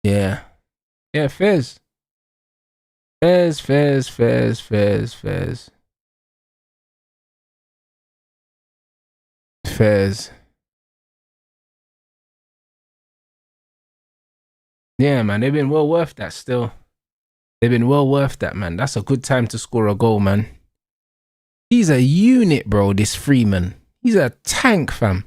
Yeah. Yeah, Fez. Fez. Yeah, man. They've been well worth that still. They've been well worth that, man. That's a good time to score a goal, man. He's a unit, bro, this Freeman. He's a tank, fam.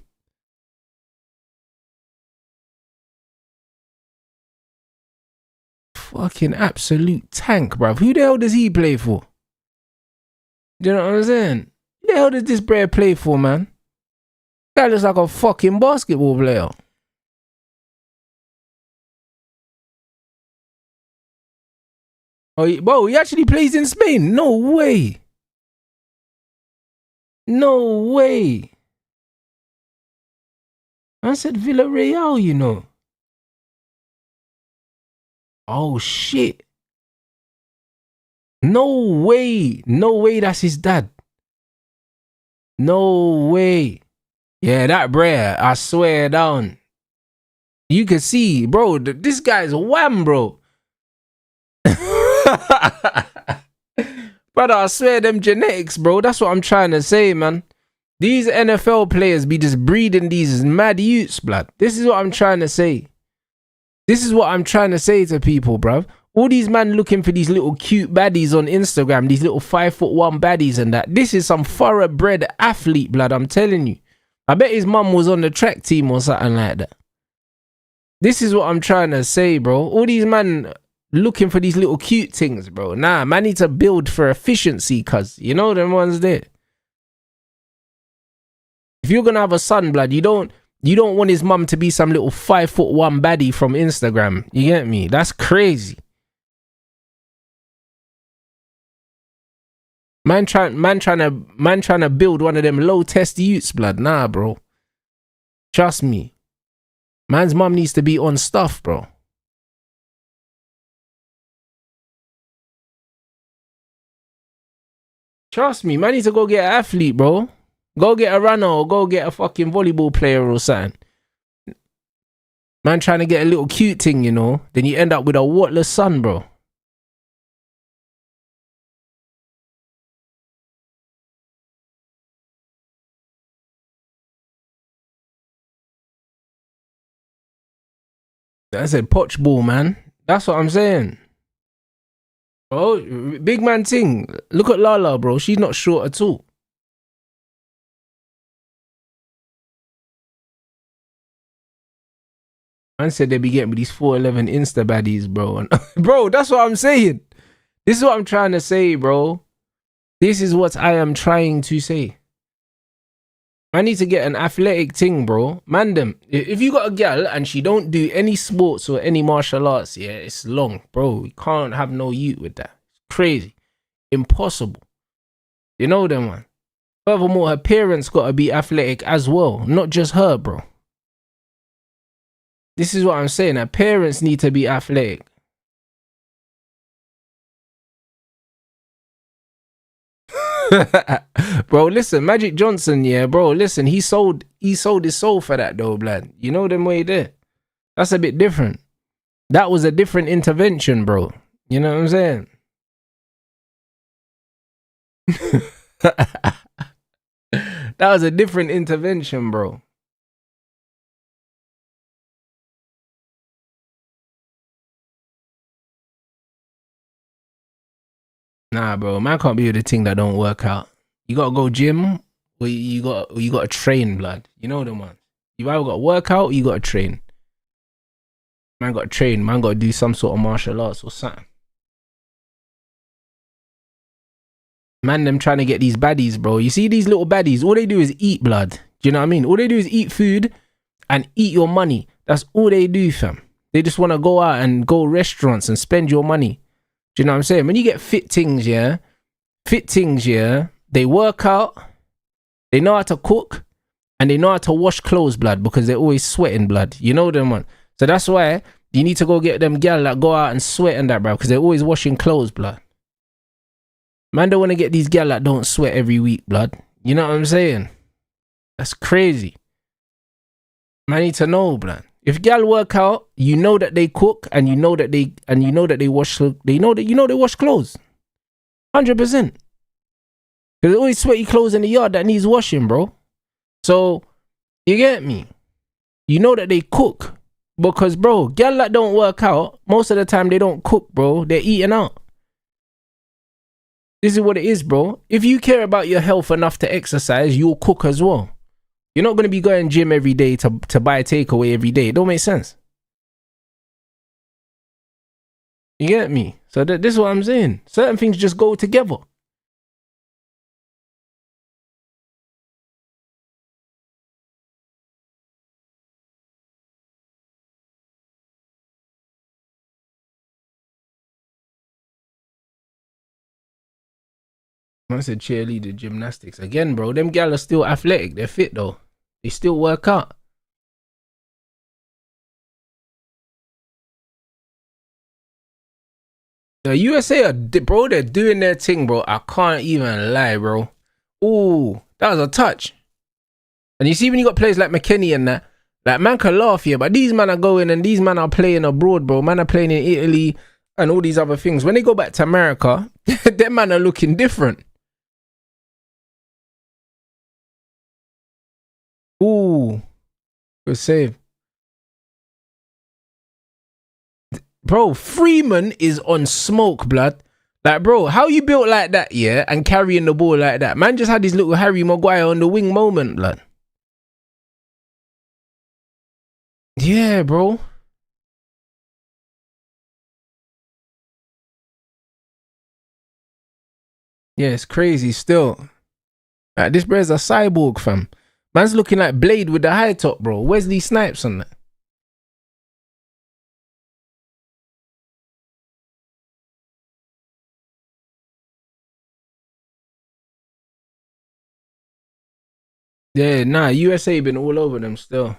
Fucking absolute tank, bruv. Who the hell does he play for? Do you know what I'm saying? Who the hell does this bro play for, man? That looks like a fucking basketball player. Oh, bro, he actually plays in Spain? No way. No way. I said Villarreal, you know. Oh, shit. No way. No way that's his dad. No way. Yeah, that brer, I swear down. You can see, bro, this guy's wham, bro. Brother, I swear them genetics, bro. That's what I'm trying to say, man. These NFL players be just breeding these mad youths, blood. This is what I'm trying to say. This is what I'm trying to say to people, bruv. All these men looking for these little cute baddies on Instagram, these little 5'1" baddies and that. This is some thoroughbred athlete, blood, I'm telling you. I bet his mum was on the track team or something like that. This is what I'm trying to say, bro. All these men looking for these little cute things, bro. Nah, man need to build for efficiency, cuz. You know them ones there. If you're gonna have a son, blood, you don't want his mum to be some little 5'1" baddie from Instagram. You get me? That's crazy. Man trying to build one of them low test youths, blood. Nah, bro. Trust me. Man's mum needs to be on stuff, bro. Trust me, man needs to go get an athlete, bro. Go get a runner or go get a fucking volleyball player or something. Man trying to get a little cute thing, you know. Then you end up with a whatless son, bro. I said potch ball, man. That's what I'm saying. Bro, big man thing. Look at Lala, bro. She's not short at all. Man said they be getting with these 4'11" Insta baddies, bro. Bro, that's what I'm saying. This is what I'm trying to say, bro. This is what I am trying to say. I need to get an athletic thing, bro. Man, them. If you got a gal and she don't do any sports or any martial arts, yeah, it's long, bro. You can't have no youth with that. It's crazy. Impossible. You know them, man. Furthermore, her parents got to be athletic as well, not just her, bro. This is what I'm saying. Her parents need to be athletic. Bro, listen, Magic Johnson, yeah, bro, listen, he sold his soul for that though, blood. You know them way there. That's a bit different. That was a different intervention, bro. You know what I'm saying? That was a different intervention, bro. Nah, bro, man can't be with the thing that don't work out. You gotta go gym, or you gotta train, blood. You know them ones. You either gotta work out, or you gotta train. Man gotta train. Man gotta do some sort of martial arts or something. Man, them trying to get these baddies, bro. You see these little baddies, all they do is eat, blood. Do you know what I mean? All they do is eat food and eat your money. That's all they do, fam. They just want to go out and go restaurants and spend your money. Do you know what I'm saying? When you get fit things, yeah, they work out, they know how to cook, and they know how to wash clothes, blood, because they're always sweating, blood. You know them, man. So that's why you need to go get them gal that go out and sweat and that, bro, because they're always washing clothes, blood. Man don't want to get these gal that don't sweat every week, blood. You know what I'm saying? That's crazy. Man need to know, blood. If gal work out, you know that they cook and you know that they wash they wash clothes. 100%. Because there's always sweaty clothes in the yard that needs washing, bro. So you get me? You know that they cook. Because, bro, gal that don't work out, most of the time they don't cook, bro. They're eating out. This is what it is, bro. If you care about your health enough to exercise, you'll cook as well. You're not going to be going gym every day to buy a takeaway every day. It don't make sense. You get me? So this is what I'm saying. Certain things just go together. I said cheerleader, gymnastics. Again, bro, them gal are still athletic. They're fit, though. They still work out. The USA are, bro, they're doing their thing, bro. I can't even lie, bro. Ooh, that was a touch. And you see when you got players like McKennie and that, like, man can laugh here, but these man are going and these man are playing abroad, bro. Man are playing in Italy and all these other things. When they go back to America, them man are looking different. Ooh, good save. Bro, Freeman is on smoke, blood. Like, bro, how you built like that, yeah, and carrying the ball like that? Man just had this little Harry Maguire on the wing moment, blood. Yeah, bro. Yeah, it's crazy still. Like, this bro's a cyborg, fam. Man's looking like Blade with the high top, bro. Wesley Snipes on that. Yeah, nah, USA been all over them still.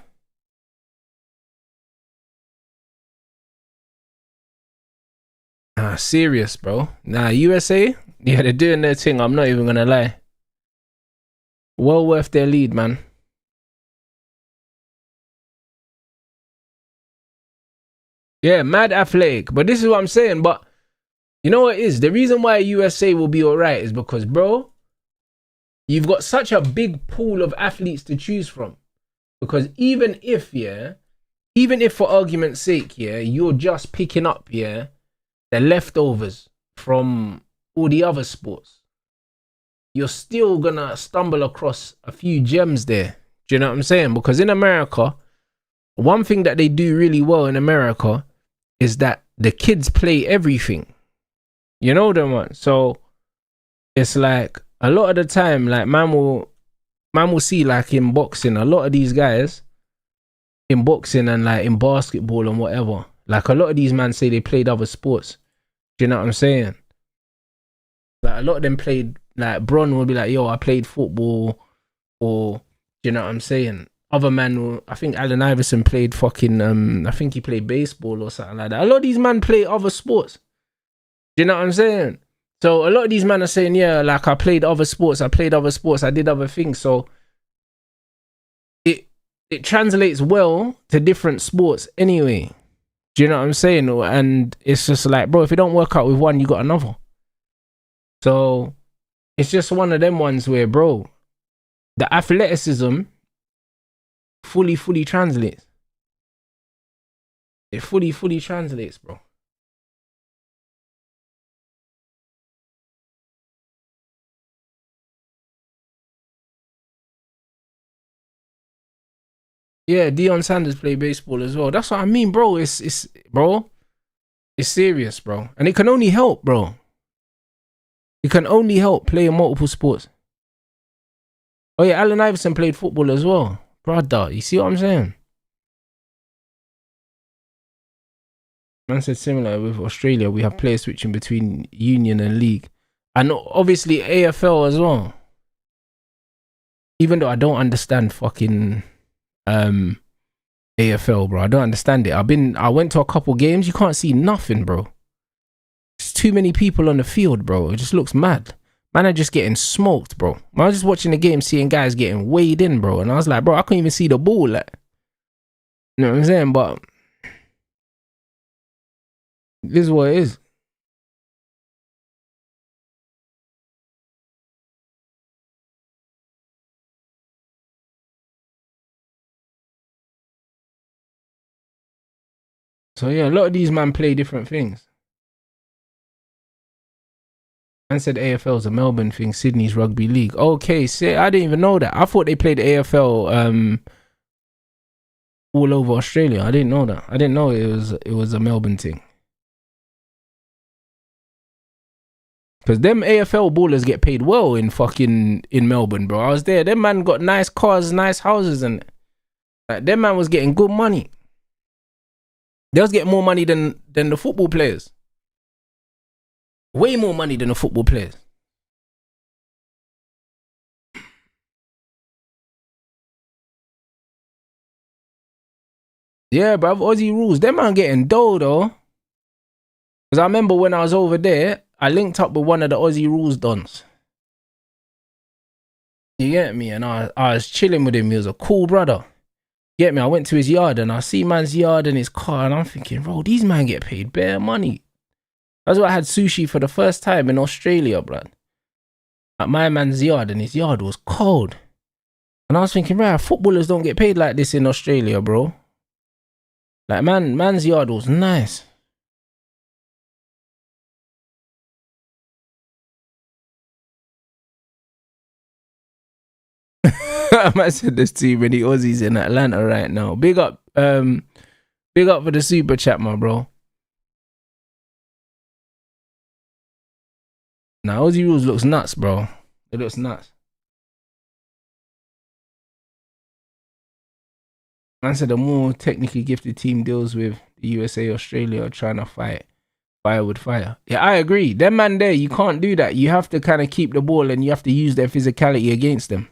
Nah, serious, bro. Nah, USA, yeah, they're doing their thing. I'm not even gonna lie. Well worth their lead, man. Yeah, mad athletic. But this is what I'm saying. But you know what it is? The reason why USA will be alright is because, bro, you've got such a big pool of athletes to choose from. Because even if for argument's sake, yeah, you're just picking up, yeah, the leftovers from all the other sports, you're still gonna stumble across a few gems there. Do you know what I'm saying? Because in America, one thing that they do really well in America is that the kids play everything. You know them one. So it's like a lot of the time, like man will see, like in boxing, a lot of these guys in boxing and like in basketball and whatever, like a lot of these men say they played other sports. Do you know what I'm saying? Like a lot of them played Like Bron will be like, yo, I played football, or you know what I'm saying? Other man will, I think Allen Iverson played fucking I think he played baseball or something like that. A lot of these men play other sports. Do you know what I'm saying? So a lot of these men are saying, yeah, like I played other sports, I did other things. So it translates well to different sports anyway. Do you know what I'm saying? And it's just like, bro, if it don't work out with one, you got another. So it's just one of them ones where, bro, the athleticism fully translates. It fully translates, bro. Yeah, Deion Sanders played baseball as well. That's what I mean, bro. It's serious, bro. And it can only help, bro. It can only help playing multiple sports. Oh yeah, Allen Iverson played football as well. Brother, you see what I'm saying? Man said similar with Australia, we have players switching between union and league. And obviously AFL as well. Even though I don't understand fucking AFL, bro. I don't understand it. I went to a couple games, you can't see nothing, bro. There's too many people on the field, bro. It just looks mad. Man are just getting smoked, bro. I was just watching the game, seeing guys getting weighed in, bro. And I was like, bro, I couldn't even see the ball. Like, you know what I'm saying? But this is what it is. So yeah, a lot of these men play different things. Man said AFL is a Melbourne thing, Sydney's rugby league. Okay, see, I didn't even know that. I thought they played AFL all over Australia. I didn't know that. I didn't know it was a Melbourne thing. Because them AFL ballers get paid well in Melbourne, bro. I was there. Them man got nice cars, nice houses, and like them man was getting good money. They was getting more money than the football players. Way more money than the football players. Yeah, bruv, Aussie rules. Them man getting dough though. Because I remember when I was over there, I linked up with one of the Aussie rules dons. You get me? And I was chilling with him. He was a cool brother. Get me? I went to his yard and I see man's yard and his car, and I'm thinking, bro, these man get paid bare money. That's why I had sushi for the first time in Australia, bruv. At my man's yard, and his yard was cold. And I was thinking, right, footballers don't get paid like this in Australia, bro. Like, man's yard was nice. I might say there's too many Aussies in Atlanta right now. Big up for the super chat, my bro. Now Aussie rules looks nuts, bro. It looks nuts. Man said the more technically gifted team deals with the USA, Australia trying to fight fire with fire. Yeah, I agree. Them man there, you can't do that. You have to kind of keep the ball and you have to use their physicality against them.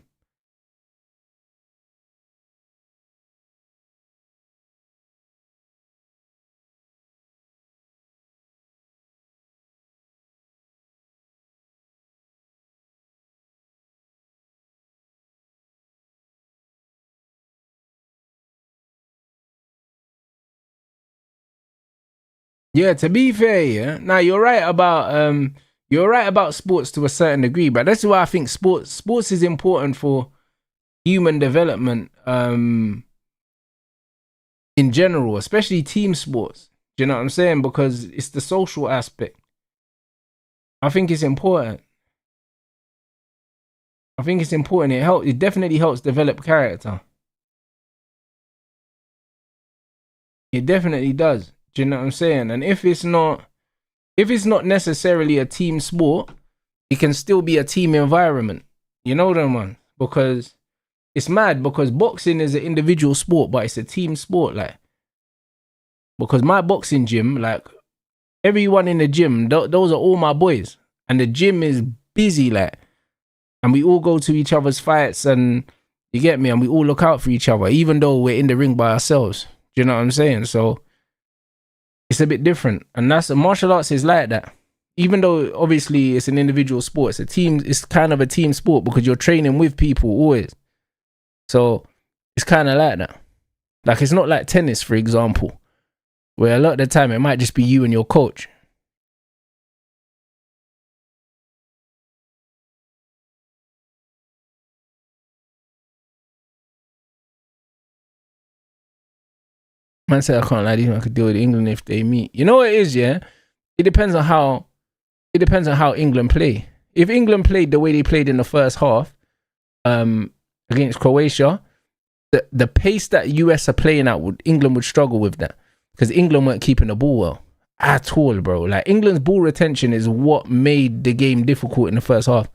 Yeah, to be fair, yeah. Now you're right about sports to a certain degree, but that's why I think sports is important for human development in general, especially team sports. Do you know what I'm saying? Because it's the social aspect. I think it's important. It definitely helps develop character. It definitely does. Do you know what I'm saying? And if it's not necessarily a team sport, it can still be a team environment. You know what I mean? Because it's mad, because boxing is an individual sport, but it's a team sport. Like, because my boxing gym, like, everyone in the gym, those are all my boys, and the gym is busy. Like, and we all go to each other's fights, and you get me, and we all look out for each other, even though we're in the ring by ourselves. Do you know what I'm saying? So it's a bit different, and that's martial arts is like that. Even though obviously it's an individual sport, it's a team. It's kind of a team sport because you're training with people always. So it's kind of like that. Like, it's not like tennis, for example, where a lot of the time it might just be you and your coach. Man said, I can't lie, these man could deal with England if they meet. You know what it is, yeah? It depends on how England play. If England played the way they played in the first half, against Croatia, the pace that US are playing at, England would struggle with that. Because England weren't keeping the ball well. At all, bro. Like, England's ball retention is what made the game difficult in the first half.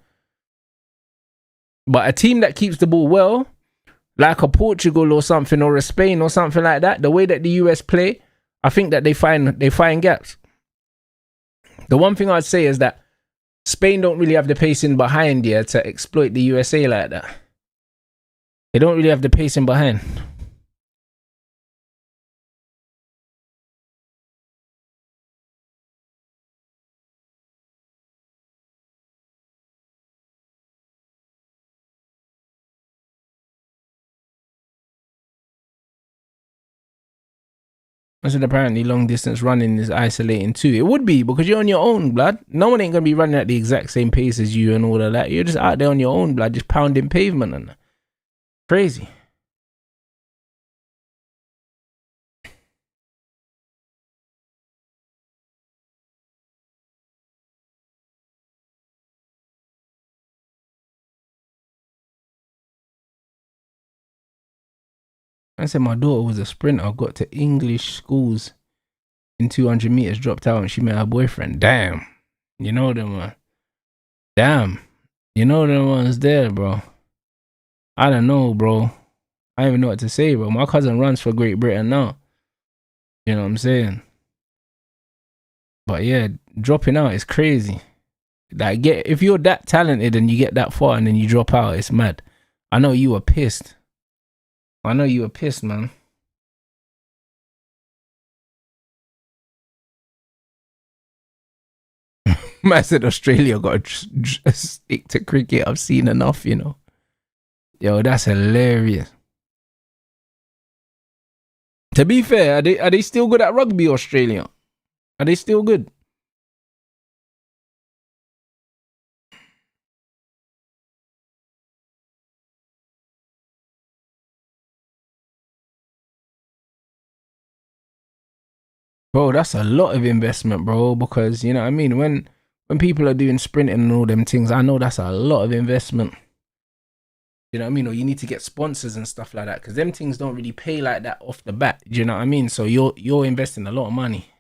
But a team that keeps the ball well, like a Portugal or something, or a Spain or something like that, the way that the US play, I think that they find gaps. The one thing I'd say is that Spain don't really have the pacing behind here to exploit the USA like that. They don't really have the pacing behind. I said apparently long distance running is isolating too. It would be, because you're on your own, blood. No one ain't gonna be running at the exact same pace as you and all of that. You're just out there on your own, blood, just pounding pavement and that. Crazy. I said my daughter was a sprinter, got to English schools in 200 meters, dropped out, and she met her boyfriend. Damn. You know them, man. Damn. You know them ones there, bro. I don't know, bro. I don't even know what to say, bro. My cousin runs for Great Britain now. You know what I'm saying? But yeah, dropping out is crazy. Like, if you're that talented and you get that far and then you drop out, it's mad. I know you were pissed. Man. Man said Australia got to stick to cricket. I've seen enough, you know. Yo, that's hilarious. To be fair, are they still good at rugby, Australia? Are they still good? Bro, that's a lot of investment, bro, because, you know what I mean? When people are doing sprinting and all them things, I know that's a lot of investment. You know what I mean? Or you need to get sponsors and stuff like that, because them things don't really pay like that off the bat. Do you know what I mean? So you're investing a lot of money.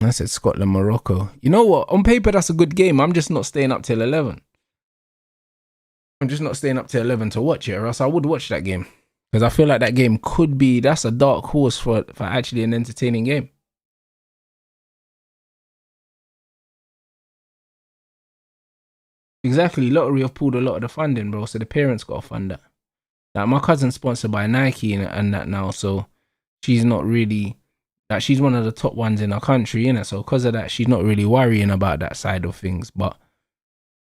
I said Scotland, Morocco. You know what? On paper, that's a good game. I'm just not staying up till 11. I'm just not staying up till 11 to watch it, or else I would watch that game. Because I feel like that game could be, that's a dark horse for actually an entertaining game. Exactly. Lottery have pulled a lot of the funding, bro. So the parents got to fund that. Like, my cousin's sponsored by Nike and that now. So she's not really, like, she's one of the top ones in our country, innit? So because of that, she's not really worrying about that side of things. But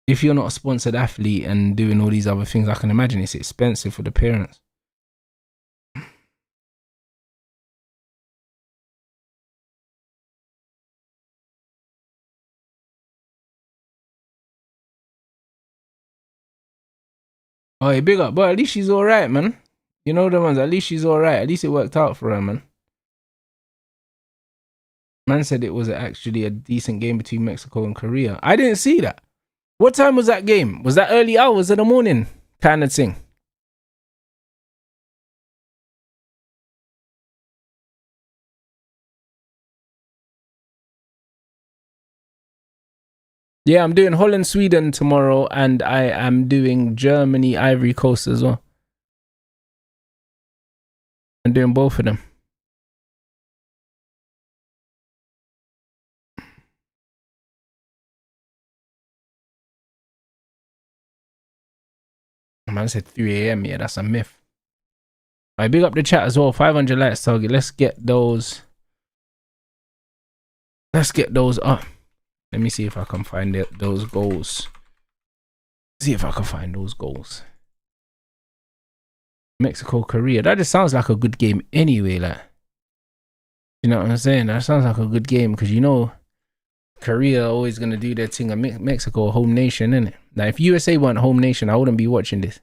if you're not a sponsored athlete and doing all these other things, I can imagine it's expensive for the parents. Oh, yeah, big up. But at least she's all right, man. You know the ones, at least she's all right. At least it worked out for her, man. Man said it was actually a decent game between Mexico and Korea. I didn't see that. What time was that game? Was that early hours of the morning kind of thing? Yeah, I'm doing Holland, Sweden tomorrow, and I am doing Germany, Ivory Coast as well. I'm doing both of them. Man said 3 a.m. Yeah, that's a myth. I big up the chat as well. 500 likes target. Let's get those. Let's get those up. Let me see if I can find those goals. See if I can find those goals. Mexico, Korea. That just sounds like a good game anyway. Like, you know what I'm saying? That sounds like a good game because you know Korea always gonna do their thing. Mexico, home nation, innit? Now, if USA weren't home nation, I wouldn't be watching this.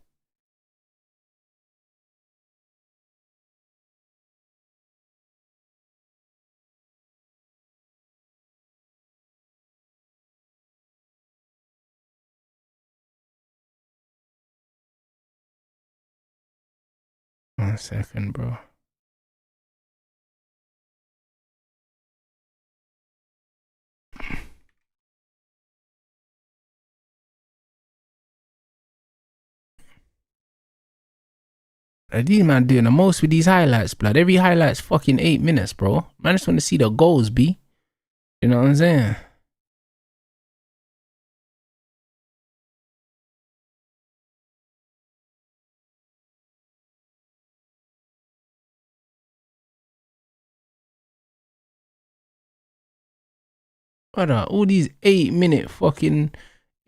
One second, bro. These man doing the most with these highlights, blood. Every highlight's fucking 8 minutes, bro. Man, I just want to see the goals, B. You know what I'm saying? Brother, all these 8 minute fucking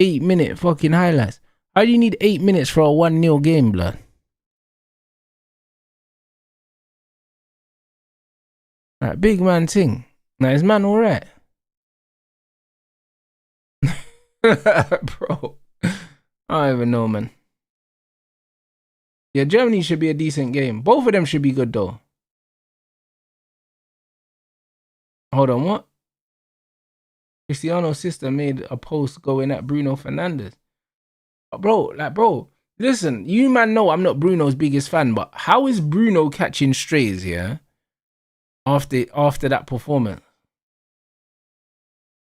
highlights. How do you need 8 minutes for a 1-0 game, blood? Like, big man thing. Now, is man alright? Bro. I don't even know, man. Yeah, Germany should be a decent game. Both of them should be good, though. Hold on, what? Cristiano's sister made a post going at Bruno Fernandes. Bro, listen, you man know I'm not Bruno's biggest fan, but how is Bruno catching strays, yeah? After that performance.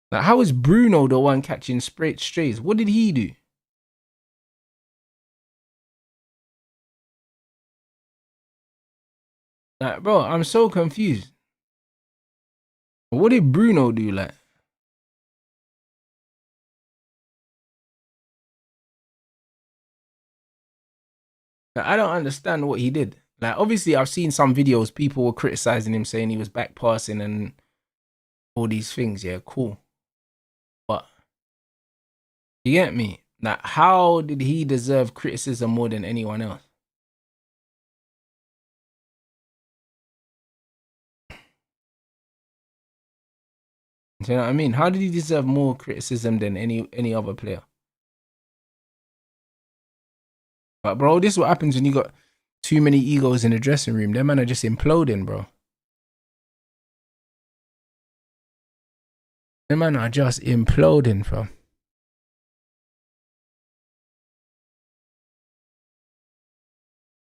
Like, how is Bruno the one catching strays? What did he do? Like, bro, I'm so confused. What did Bruno do, like? I don't understand what he did. Like, obviously, I've seen some videos, people were criticizing him, saying he was back passing and all these things. Yeah, cool. But, you get me? Like, how did he deserve criticism more than anyone else? Do you know what I mean? How did he deserve more criticism than any other player? But, bro, this is what happens when you got too many egos in the dressing room. Them man are just imploding, bro. Them man are just imploding, fam.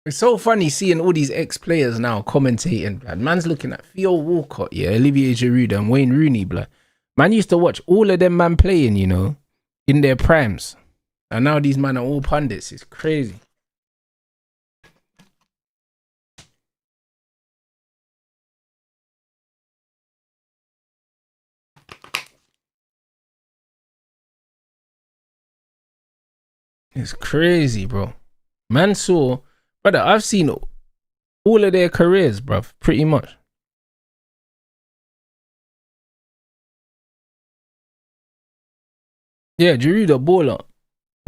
It's so funny seeing all these ex-players now commentating, blood. Man's looking at Theo Walcott, yeah, Olivier Giroud and Wayne Rooney, blood. Man used to watch all of them man playing, you know, in their primes. And now these men are all pundits. It's crazy. It's crazy, bro. Man saw, brother, I've seen all of their careers, bro, pretty much. Yeah, Giroud a baller.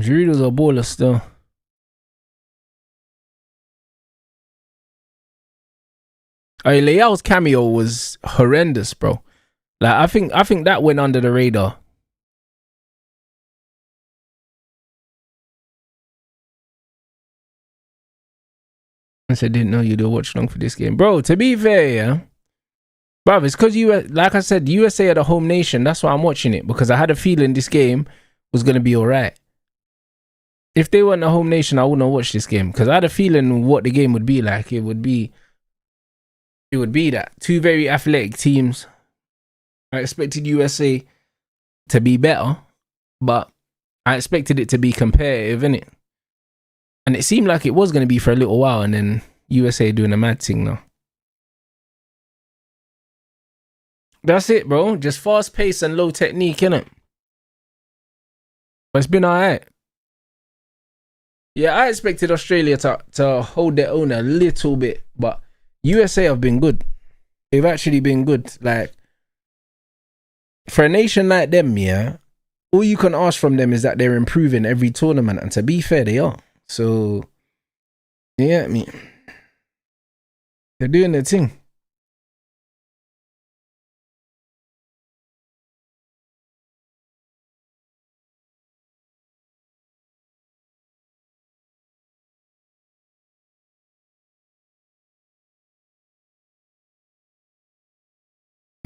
Giroud was a baller still. Hey, Leao's cameo was horrendous, bro. Like, I think that went under the radar. I said, didn't know you'd watch long for this game, bro. To be fair, yeah, bro, it's because you, like I said, USA are the home nation. That's why I'm watching it, because I had a feeling this game was gonna be alright. If they weren't a home nation, I wouldn't have watched this game, because I had a feeling what the game would be like. It would be that two very athletic teams. I expected USA to be better, but I expected it to be competitive, innit? And it seemed like it was going to be for a little while, and then USA doing a mad thing now. That's it, bro. Just fast pace and low technique, innit? But it's been alright. Yeah, I expected Australia to hold their own a little bit, but USA have been good. They've actually been good. Like, for a nation like them, yeah, all you can ask from them is that they're improving every tournament. And to be fair, they are. So, yeah, I mean, they're doing their thing.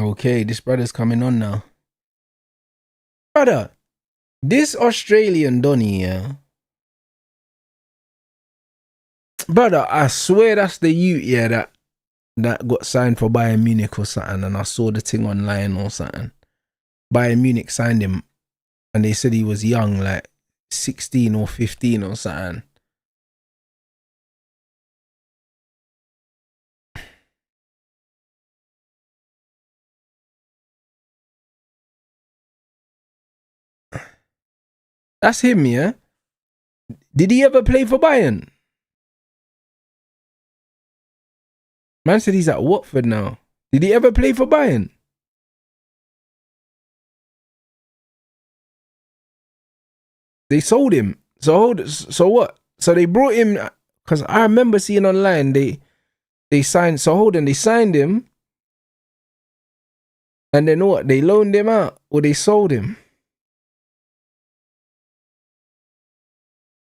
Okay, this brother's coming on now. Brother, this Australian Donny, yeah. Brother, I swear that's the youth, yeah, that got signed for Bayern Munich or something, and I saw the thing online or something. Bayern Munich signed him, and they said he was young, like 16 or 15 or something. That's him, yeah? Did he ever play for Bayern? Man said he's at Watford now. Did he ever play for Bayern? They sold him. So what? So they brought him, because I remember seeing online they signed. So hold on, they signed him, and then what? They loaned him out or they sold him.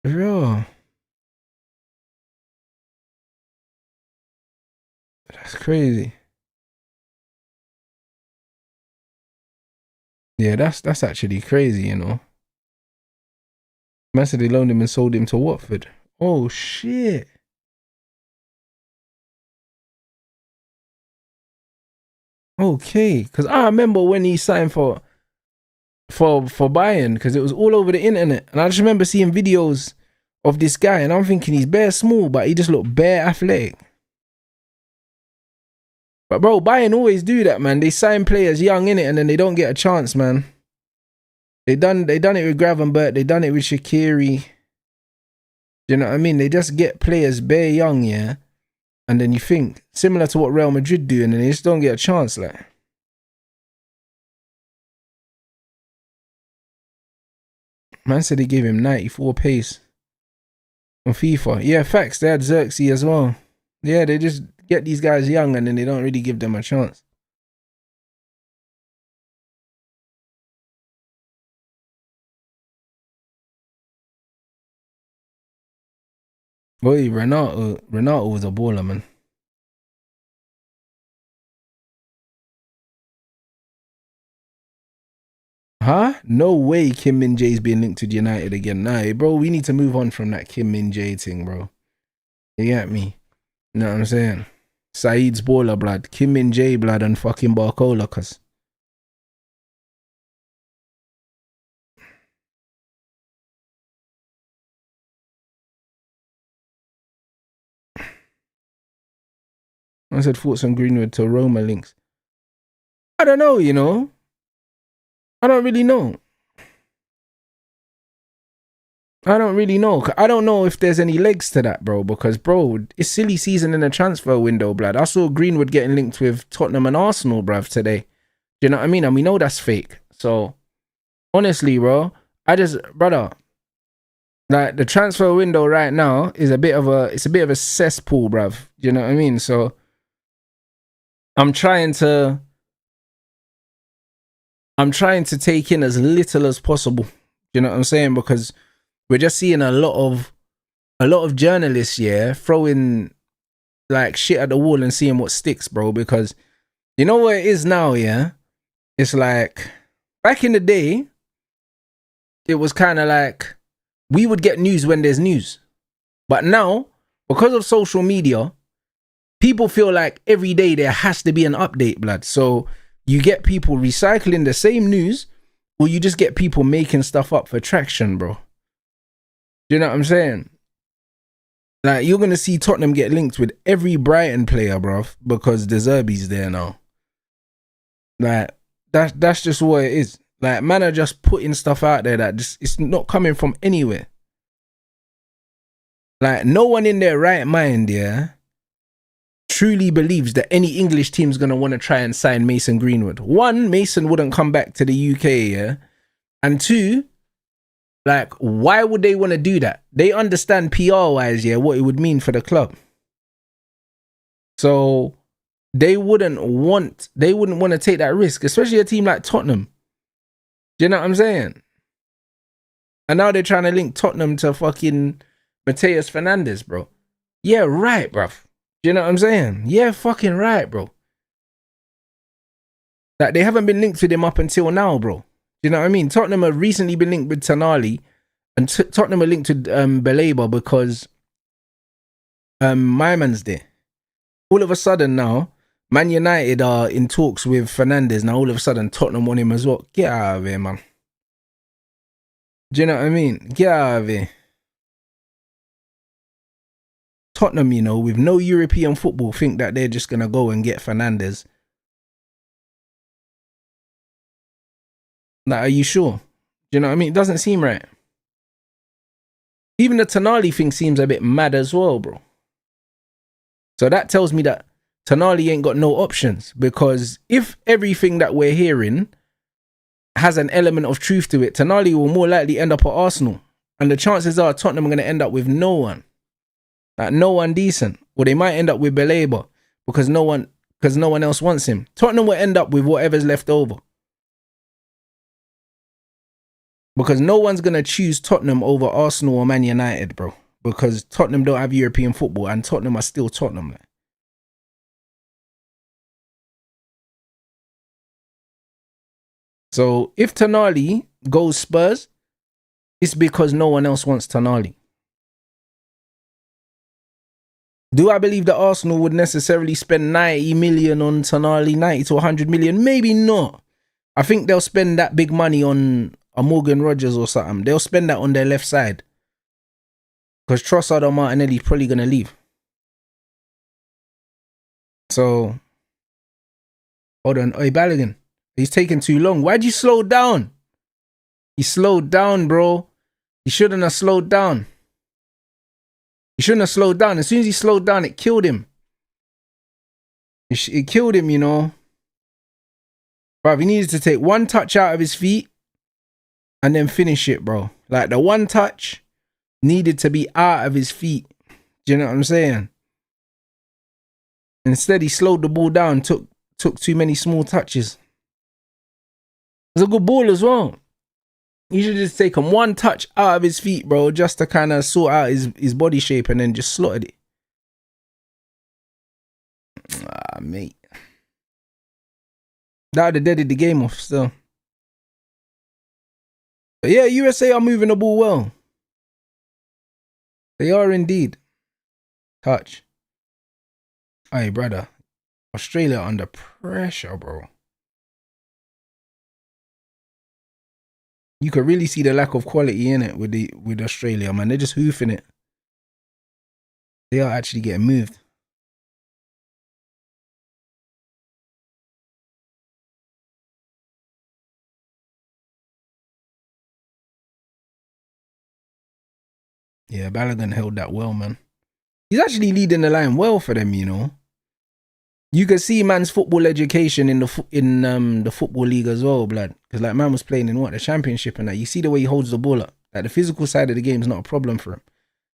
Bro, that's crazy. Yeah, that's actually crazy, you know. Man said they loaned him and sold him to Watford. Oh shit. Okay, because I remember when he signed for Bayern, because it was all over the internet, and I just remember seeing videos of this guy, and I'm thinking he's bare small, but he just looked bare athletic. But bro, Bayern always do that, man. They sign players young in it, and then they don't get a chance, man. They done it with Gravenberch. They done it with Shaqiri. You know what I mean? They just get players bare young, yeah. And then you think similar to what Real Madrid do, and then they just don't get a chance, like. Man said they gave him 94 pace on FIFA. Yeah, facts. They had Xerxes as well. Yeah, they just get these guys young, and then they don't really give them a chance. Boy, Renato was a baller, man. Huh? No way Kim Min Jae's being linked to United again. Nah, bro, we need to move on from that Kim Min Jae thing, bro. You get me? You know what I'm saying? Saeed's baller blood, Kim Min Jae blood, and fucking Barcola, cuz. I said thoughts on Greenwood to Roma links. I don't know, you know. I don't really know. I don't really know. I don't know if there's any legs to that, bro. Because, bro, it's silly season in the transfer window, blood. I saw Greenwood getting linked with Tottenham and Arsenal, bruv, today. Do you know what I mean? And we know that's fake. So, honestly, bro, brother, like the transfer window right now is a bit of a cesspool, bruv. Do you know what I mean? So, I'm trying to take in as little as possible. Do you know what I'm saying? Because we're just seeing a lot of journalists, yeah, throwing like shit at the wall and seeing what sticks, bro. Because you know what it is now, yeah? It's like back in the day, it was kind of like we would get news when there's news. But now, because of social media, people feel like every day there has to be an update, blood. So you get people recycling the same news, or you just get people making stuff up for traction, bro. Do you know what I'm saying? Like, you're going to see Tottenham get linked with every Brighton player, bro, because De Zerbi's there now. Like, that's just what it is. Like, man are just putting stuff out there that just, it's not coming from anywhere. Like, no one in their right mind, yeah, truly believes that any English team's gonna want to try and sign Mason Greenwood. One, Mason wouldn't come back to the UK, yeah. And two, like, why would they want to do that? They understand PR wise, yeah, what it would mean for the club. So they wouldn't want to take that risk, especially a team like Tottenham. Do you know what I'm saying? And now they're trying to link Tottenham to fucking Mateus Fernandes, bro. Yeah, right, bro. Do you know what I'm saying? Yeah, fucking right, bro. Like, they haven't been linked with him up until now, bro. Do you know what I mean? Tottenham have recently been linked with Tonali, and Tottenham are linked with Baleba because my man's there. All of a sudden now, Man United are in talks with Fernandes. Now all of a sudden Tottenham want him as well. Get out of here, man. Do you know what I mean? Get out of here. Tottenham, you know, with no European football, think that they're just going to go and get Fernandes. Like, are you sure? Do you know what I mean? It doesn't seem right. Even the Tonali thing seems a bit mad as well, bro. So that tells me that Tonali ain't got no options, because if everything that we're hearing has an element of truth to it, Tonali will more likely end up at Arsenal. And the chances are Tottenham are going to end up with no one. Like, no one decent. Or they might end up with Baleba because no one else wants him. Tottenham will end up with whatever's left over. Because no one's going to choose Tottenham over Arsenal or Man United, bro. Because Tottenham don't have European football and Tottenham are still Tottenham. Like. So if Tonali goes Spurs, it's because no one else wants Tonali. Do I believe that Arsenal would necessarily spend 90 million on Tonali, 90 to 100 million? Maybe not. I think they'll spend that big money on a Morgan Rogers or something. They'll spend that on their left side. Because Trossard or Martinelli's probably going to leave. So, hold on. Oi, Balogun. He's taking too long. Why'd you slow down? He slowed down, bro. He shouldn't have slowed down. He shouldn't have slowed down. As soon as he slowed down, it killed him. It killed him, you know. But he needed to take one touch out of his feet and then finish it, bro. Like, the one touch needed to be out of his feet. Do you know what I'm saying? Instead, he slowed the ball down, took too many small touches. It's a good ball as well. You should just take him one touch out of his feet, bro, just to kind of sort out his body shape and then just slotted it. Ah, mate. That would have deaded the game off still. But yeah, USA are moving the ball well. They are indeed. Touch. Hey, brother. Australia under pressure, bro. You could really see the lack of quality in it with Australia, man. They're just hoofing it. They are actually getting moved. Yeah, Balogun held that well, man. He's actually leading the line well for them, you know. You can see man's football education in the football league as well, blood. Because like man was playing in the championship and that. You see the way he holds the ball up. Like the physical side of the game is not a problem for him.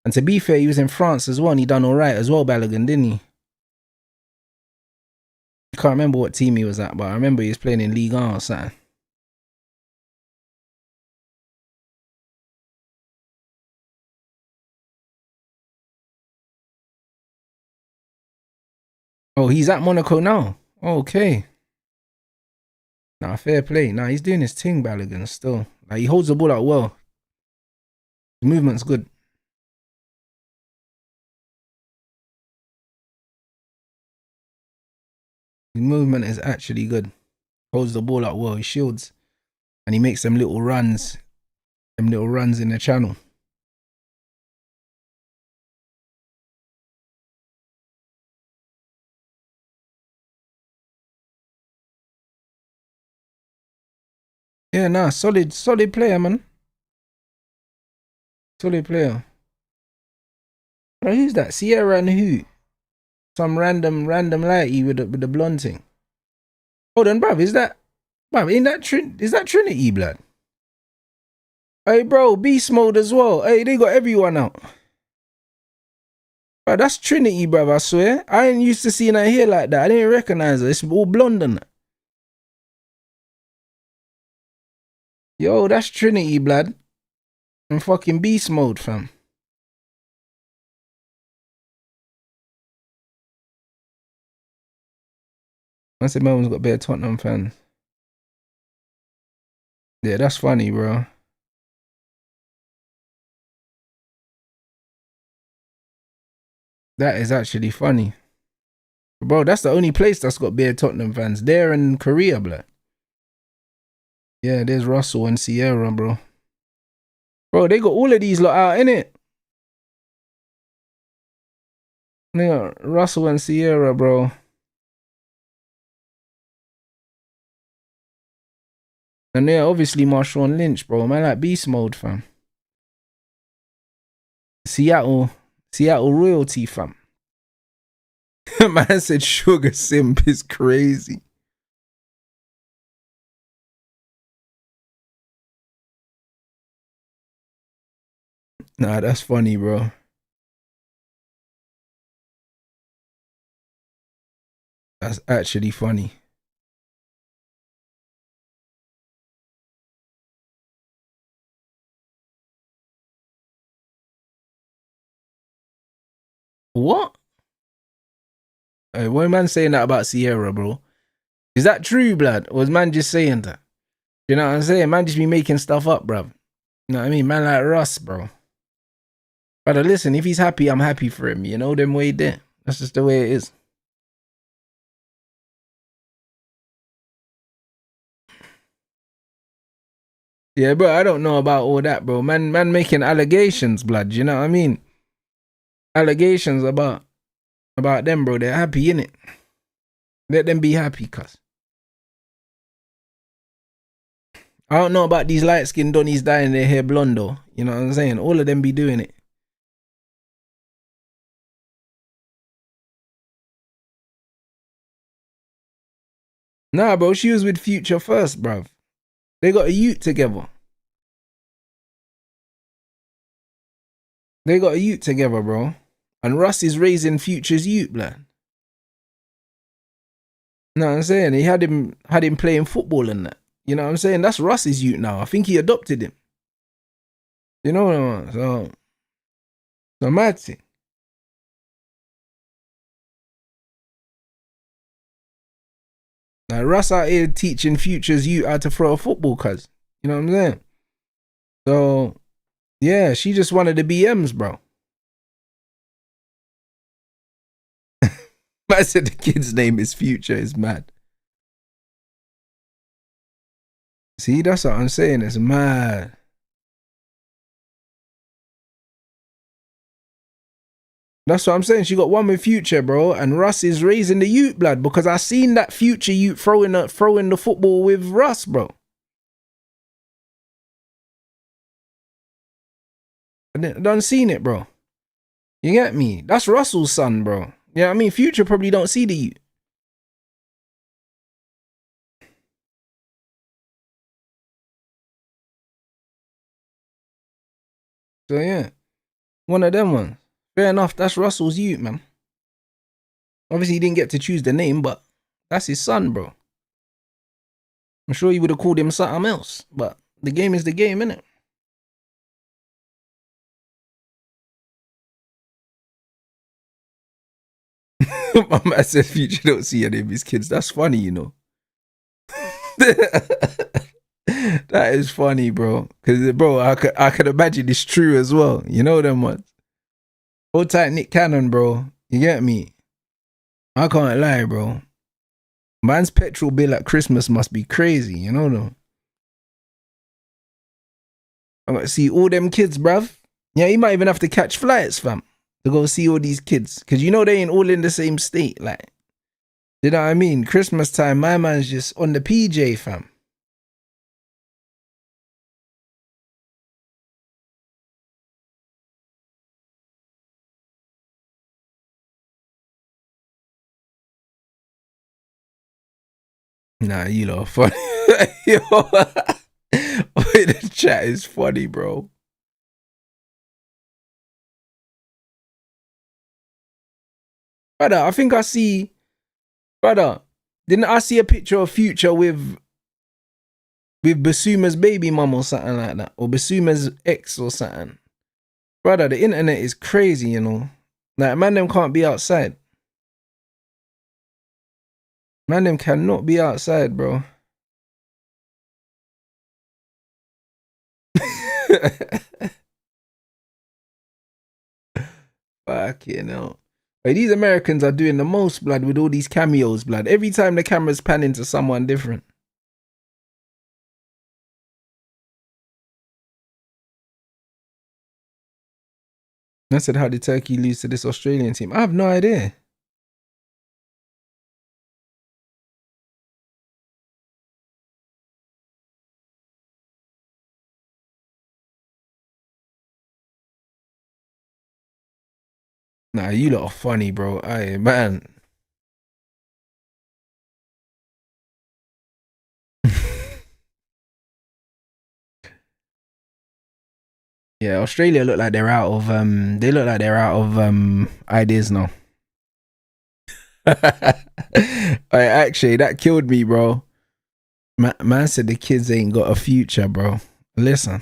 And to be fair, he was in France as well and he done all right as well, Balogun, didn't he? I can't remember what team he was at, but I remember he was playing in Ligue 1 or something. Oh, he's at Monaco now. Okay. Nah, fair play. Nah, he's doing his thing, Balogun, still. Like, he holds the ball out well. His movement's good. His movement is actually good. Holds the ball out well. He shields. And he makes them little runs. Them little runs in the channel. Yeah, nah, solid player, man. Solid player. Bro, who's that? Sierra and who? Some random lighty with the blonde thing. Hold on, bruv. Is that, bruv? Is that Trinity, blood? Hey, bro, beast mode as well. Hey, they got everyone out. Bro, that's Trinity, bruv. I swear. I ain't used to seeing her hair like that. I didn't recognize her. It's all blonde and that. Yo, that's Trinity, blood. In fucking beast mode, fam. I said Melbourne's got better Tottenham fans. Yeah, that's funny, bro. That is actually funny. Bro, that's the only place that's got better Tottenham fans. There in Korea, blood. Yeah, there's Russell and Sierra, bro. Bro, they got all of these lot out, innit? They got Russell and Sierra, bro. And they're obviously Marshawn Lynch, bro. Man, like beast mode, fam. Seattle royalty, fam. Man said Sugar Simp is crazy. Nah, that's funny, bro. That's actually funny. What? Hey, why man saying that about Sierra, bro? Is that true, blood? Or was man just saying that? You know what I'm saying? Man just be making stuff up, bro. You know what I mean? Man like Russ, bro. But listen, if he's happy, I'm happy for him. You know them way there. That's just the way it is. Yeah, bro, I don't know about all that, bro. Man making allegations, blood. You know what I mean? Allegations about them, bro. They're happy, innit? Let them be happy, cuz. I don't know about these light-skinned Donnies dyeing their hair blonde, though. You know what I'm saying? All of them be doing it. Nah, bro, she was with Future first, bruv. They got a youth together. They got a youth together, bro. And Russ is raising Future's youth, blood. You know what I'm saying? He had him playing football and that. You know what I'm saying? That's Russ's youth now. I think he adopted him. You know what I mean? So mad thing. Like Russ out here teaching Future's youth how to throw a football, cuz. You know what I'm saying? So, yeah, she just wanted the BMs, bro. I said the kid's name is Future. Is mad. See, that's what I'm saying. It's mad. That's what I'm saying. She got one with Future, bro, and Russ is raising the youth, blood, because I seen that Future youth throwing the football with Russ, bro. I done seen it, bro. You get me? That's Russell's son, bro. Yeah, you know I mean, Future probably don't see the youth. So yeah, one of them ones. Fair enough. That's Russell's youth, man. Obviously, he didn't get to choose the name, but that's his son, bro. I'm sure he would have called him something else, but the game is the game, innit? My man said Future don't see any of his kids. That's funny, you know. That is funny, bro. Cause bro, I could imagine it's true as well. You know them ones. Hold tight, Nick Cannon, bro. You get me? I can't lie, bro. Man's petrol bill at Christmas must be crazy. You know them. I got to see all them kids, bruv. Yeah, he might even have to catch flights, fam, to go see all these kids. Cause you know they ain't all in the same state. Like, you know what I mean? Christmas time, my man's just on the PJ, fam. Nah, you lot are funny. Yo, the chat is funny, bro. Brother, I think I see. Brother, didn't I see a picture of Future with Basuma's baby mum or something like that, or Basuma's ex or something? Brother, the internet is crazy, you know. Like, man, them can't be outside. Man, them cannot be outside, bro. Fuck you know. Hey, these Americans are doing the most, blood, with all these cameos, blood. Every time the cameras pan into someone different. I said, how did Turkey lose to this Australian team? I have no idea. Nah, you lot are funny, bro. Aye, man. Yeah, Australia look like they're out of they look like they're out of ideas now. Actually, that killed me, bro. Man said the kids ain't got a future, bro. Listen.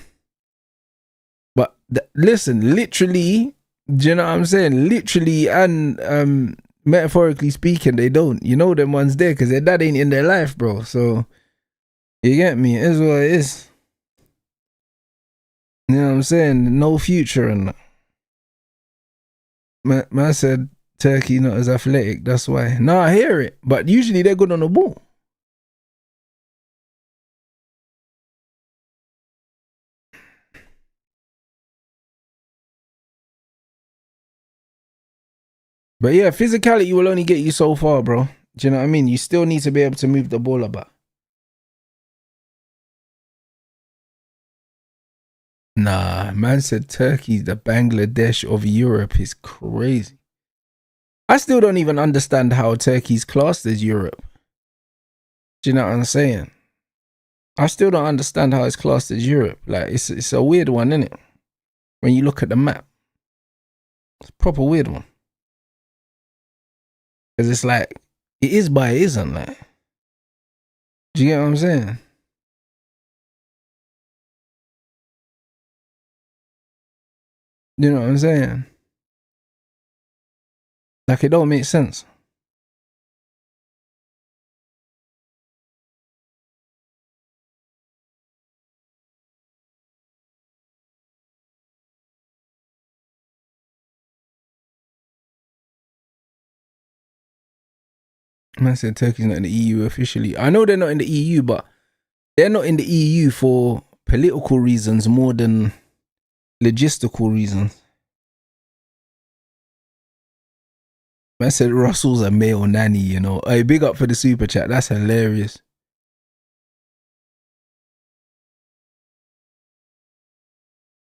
But listen, literally, do you know what I'm saying? Literally and metaphorically speaking, they don't. You know them ones there because their dad ain't in their life, bro. So you get me? It is what it is. You know what I'm saying? No future and man said Turkey not as athletic, that's why. No, I hear it. But usually they're good on the ball. But yeah, physicality will only get you so far, bro. Do you know what I mean? You still need to be able to move the ball about. Nah, man said Turkey's the Bangladesh of Europe is crazy. I still don't even understand how Turkey's classed as Europe. Do you know what I'm saying? I still don't understand how it's classed as Europe. Like, it's a weird one, isn't it? When you look at the map. It's a proper weird one. Because it's like, it is but it isn't, like. Do you get what I'm saying? You know what I'm saying? Like, it don't make sense. Man said Turkey's not in the EU officially. I know they're not in the EU, but they're not in the EU for political reasons more than logistical reasons. Man said Russell's a male nanny, you know. Hey, big up for the super chat. That's hilarious.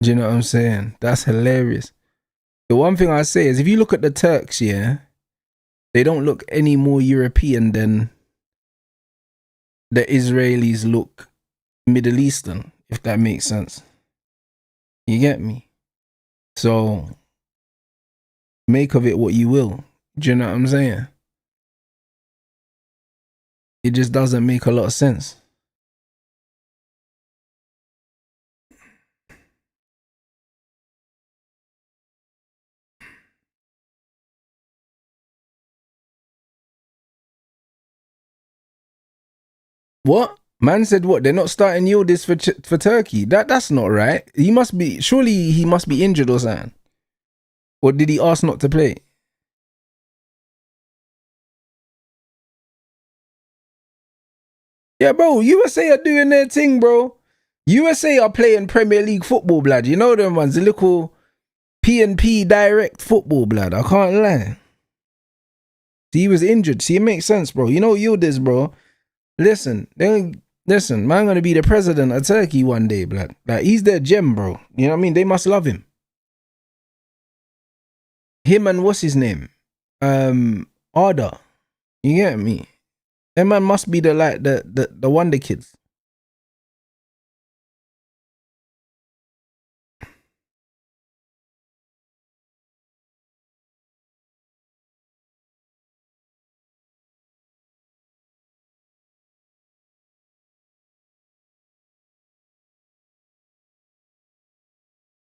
Do you know what I'm saying? That's hilarious. The one thing I say is if you look at the Turks, yeah, they don't look any more European than the Israelis look Middle Eastern, if that makes sense. You get me? So make of it what you will. Do you know what I'm saying? It just doesn't make a lot of sense. What? Man said what? They're not starting Yildiz for Turkey. That's not right. He must be, surely he must be injured or something. Or did he ask not to play? Yeah, bro, USA are doing their thing, bro. USA are playing Premier League football, blood. You know them ones, the little P&P direct football, blood. I can't lie. See, he was injured. See, it makes sense, bro. You know Yildiz, bro. Listen, man gonna be the president of Turkey one day, blood. Like, he's their gem, bro. You know what I mean? They must love him. Him and what's his name? Arda. You get me? Them man must be the Wonder Kids.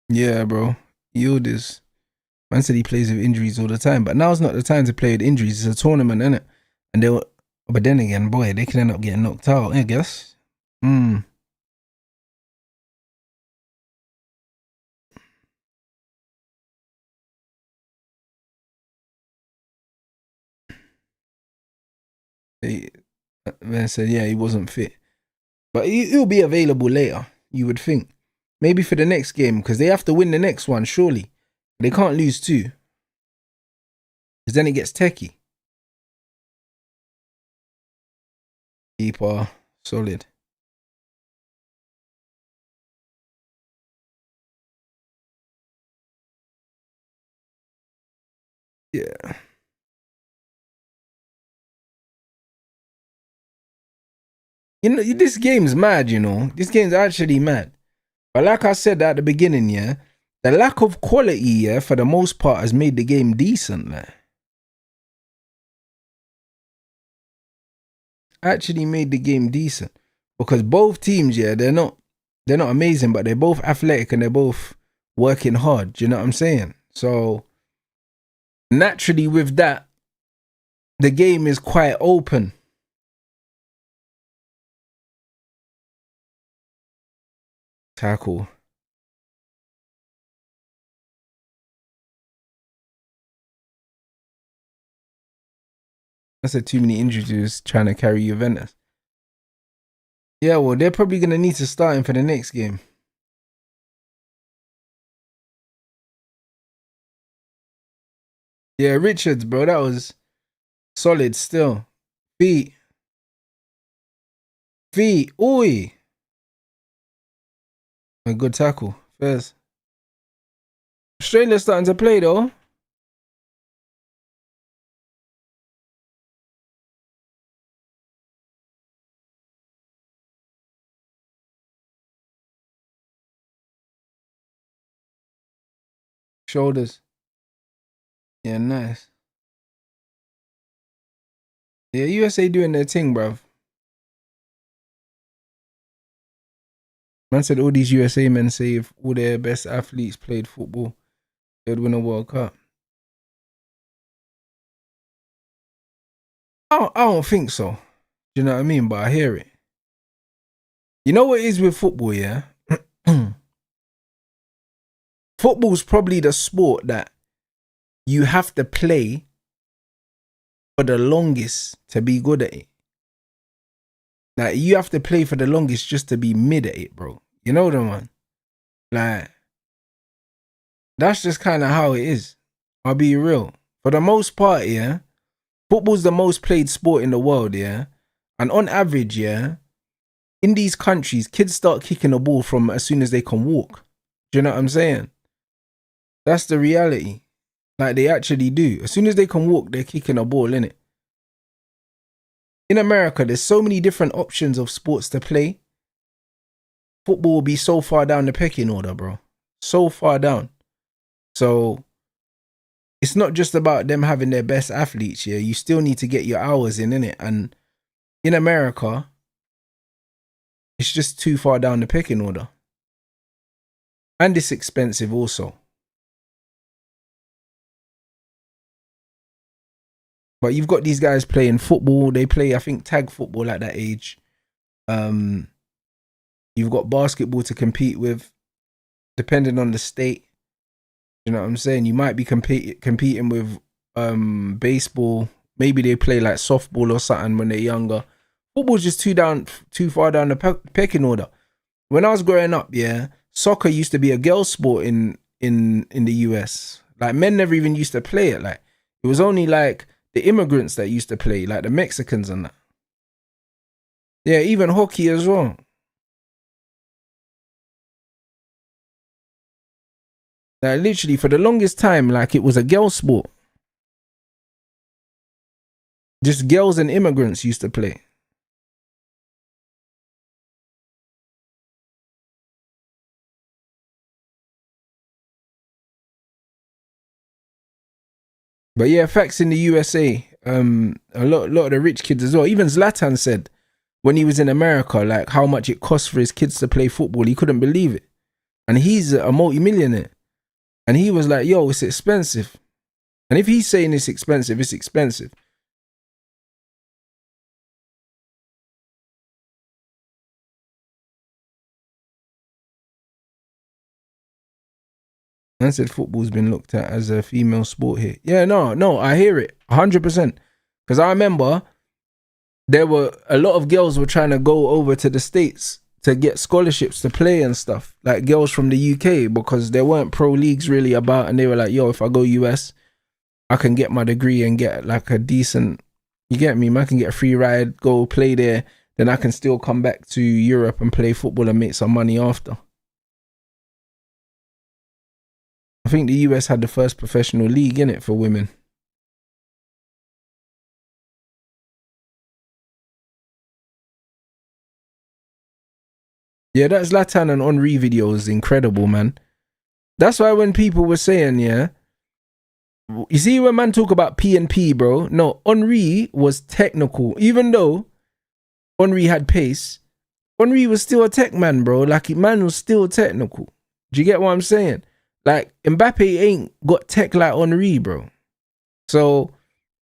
Yeah, bro. Yildiz. Man said he plays with injuries all the time, but now's not the time to play with injuries. It's a tournament, innit? And but then again, boy, they can end up getting knocked out, I guess. Man said, yeah, he wasn't fit. But he'll be available later, you would think. Maybe for the next game, because they have to win the next one, surely. They can't lose two. Because then it gets techie. Keeper, solid. Yeah. You know, this game's mad, you know. This game's actually mad. But like I said at the beginning, yeah, the lack of quality, yeah, for the most part has made the game decent, like. Actually made the game decent. Because both teams, yeah, they're not amazing, but they're both athletic and they're both working hard. Do you know what I'm saying? So naturally with that, the game is quite open. Tackle. I said too many injuries trying to carry Juventus. Yeah, well, they're probably going to need to start him for the next game. Yeah, Richards, bro, that was solid still. Feet. Oi. A good tackle. First. Australia's starting to play though. Shoulders. Yeah, nice. Yeah, USA doing their thing, bruv. Man said all these USA men say if all their best athletes played football, they'd win a World Cup. I don't think so. Do you know what I mean? But I hear it. You know what it is with football, yeah? Football's probably the sport that you have to play for the longest to be good at it. Like, you have to play for the longest just to be mid at it, bro. You know the one? Like, that's just kind of how it is. I'll be real. For the most part, yeah, football's the most played sport in the world, yeah? And on average, yeah, in these countries, kids start kicking a ball from as soon as they can walk. Do you know what I'm saying? That's the reality. Like, they actually do. As soon as they can walk, they're kicking a ball, innit? In America, there's so many different options of sports to play. Football will be so far down the pecking order, bro. So far down. So it's not just about them having their best athletes, yeah. You still need to get your hours in, innit? And in America, it's just too far down the pecking order. And it's expensive also. But you've got these guys playing football. They play, I think, tag football at that age. You've got basketball to compete with, depending on the state. You know what I'm saying? You might be competing with baseball. Maybe they play like softball or something when they're younger. Football's just too far down the pecking order. When I was growing up, yeah, soccer used to be a girls' sport in the US. Like, men never even used to play it. Like, it was only like the immigrants that used to play, like the Mexicans and that. Yeah, even hockey as well. Like, literally for the longest time, like, it was a girls' sport. Just girls and immigrants used to play. But yeah, facts in the USA. A lot of the rich kids as well. Even Zlatan said when he was in America, like how much it costs for his kids to play football. He couldn't believe it. And he's a multi-millionaire. And he was like, yo, it's expensive. And if he's saying it's expensive, it's expensive. I said football's been looked at as a female sport here. Yeah, no, I hear it 100%. Because I remember there were a lot of girls were trying to go over to the States to get scholarships to play and stuff. Like girls from the UK, because there weren't pro leagues really about. And they were like, yo, if I go US, I can get my degree and get like a decent, you get me? I can get a free ride, go play there. Then I can still come back to Europe and play football and make some money after. I think the US had the first professional league in it for women. Yeah, that Zlatan and Henry video is incredible, man. That's why when people were saying, yeah, you see when man talk about P&P, bro, no, Henry was technical. Even though Henry had pace, Henry was still a tech man, bro. Like, man was still technical. Do you get what I'm saying? Like, Mbappe ain't got tech like Henry, bro. So,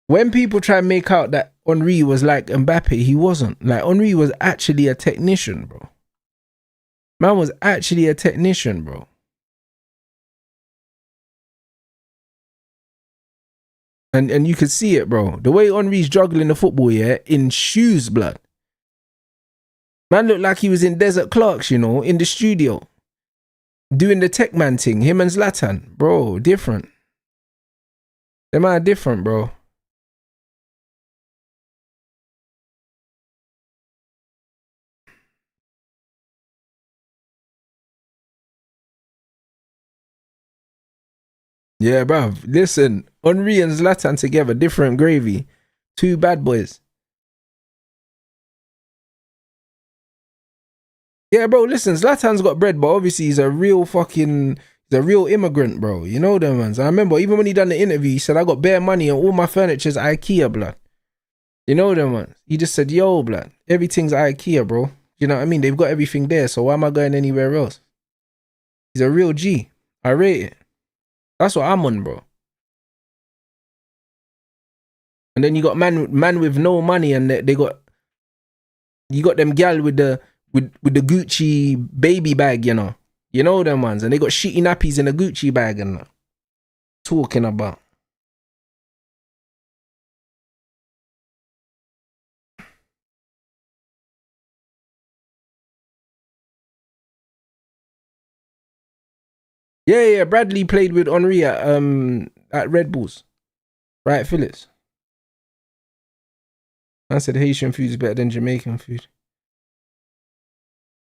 when people try and make out that Henry was like Mbappe, he wasn't. Like, Henry was actually a technician, bro. Man was actually a technician, bro. And you could see it, bro. The way Henry's juggling the football, yeah, in shoes, blood. Man looked like he was in Desert Clarks, you know, in the studio. Doing the tech man thing, him and Zlatan. Bro, different. Them are different, bro. Yeah, bruv. Listen, Henry and Zlatan together, different gravy. Two bad boys. Yeah, bro, listen, Zlatan's got bread, but obviously he's a real immigrant, bro. You know them ones. I remember even when he done the interview, he said, I got bare money and all my furniture's IKEA, blood. You know them ones. He just said, yo, blood, everything's IKEA, bro. You know what I mean? They've got everything there, so why am I going anywhere else? He's a real G. I rate it. That's what I'm on, bro. And then you got man with no money, and you got them gal with the Gucci baby bag, you know them ones, and they got shitty nappies in a Gucci bag and talking about. Yeah, Bradley played with Henry at Red Bulls, right? Phillips. I said Haitian food is better than Jamaican food.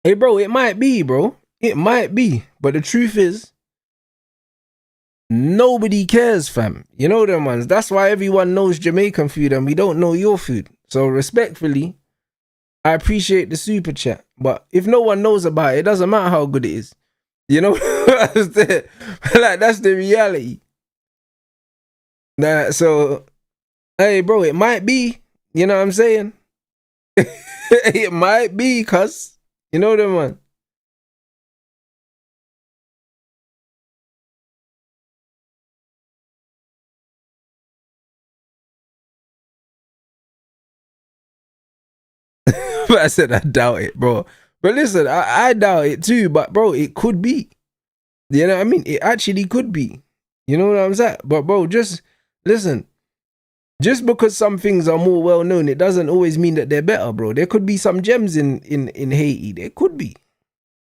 Hey, bro, it might be, bro. It might be. But the truth is, nobody cares, fam. You know them ones. That's why everyone knows Jamaican food and we don't know your food. So respectfully, I appreciate the super chat. But if no one knows about it, it doesn't matter how good it is. You know, that's the reality. Nah, so, hey, bro, it might be. You know what I'm saying? It might be, cuz. You know them, man. But I said I doubt it, bro. But listen, I doubt it too. But bro, it could be. You know what I mean? It actually could be. You know what I'm saying? But bro, just listen. Just because some things are more well known, it doesn't always mean that they're better, bro. There could be some gems in Haiti. There could be.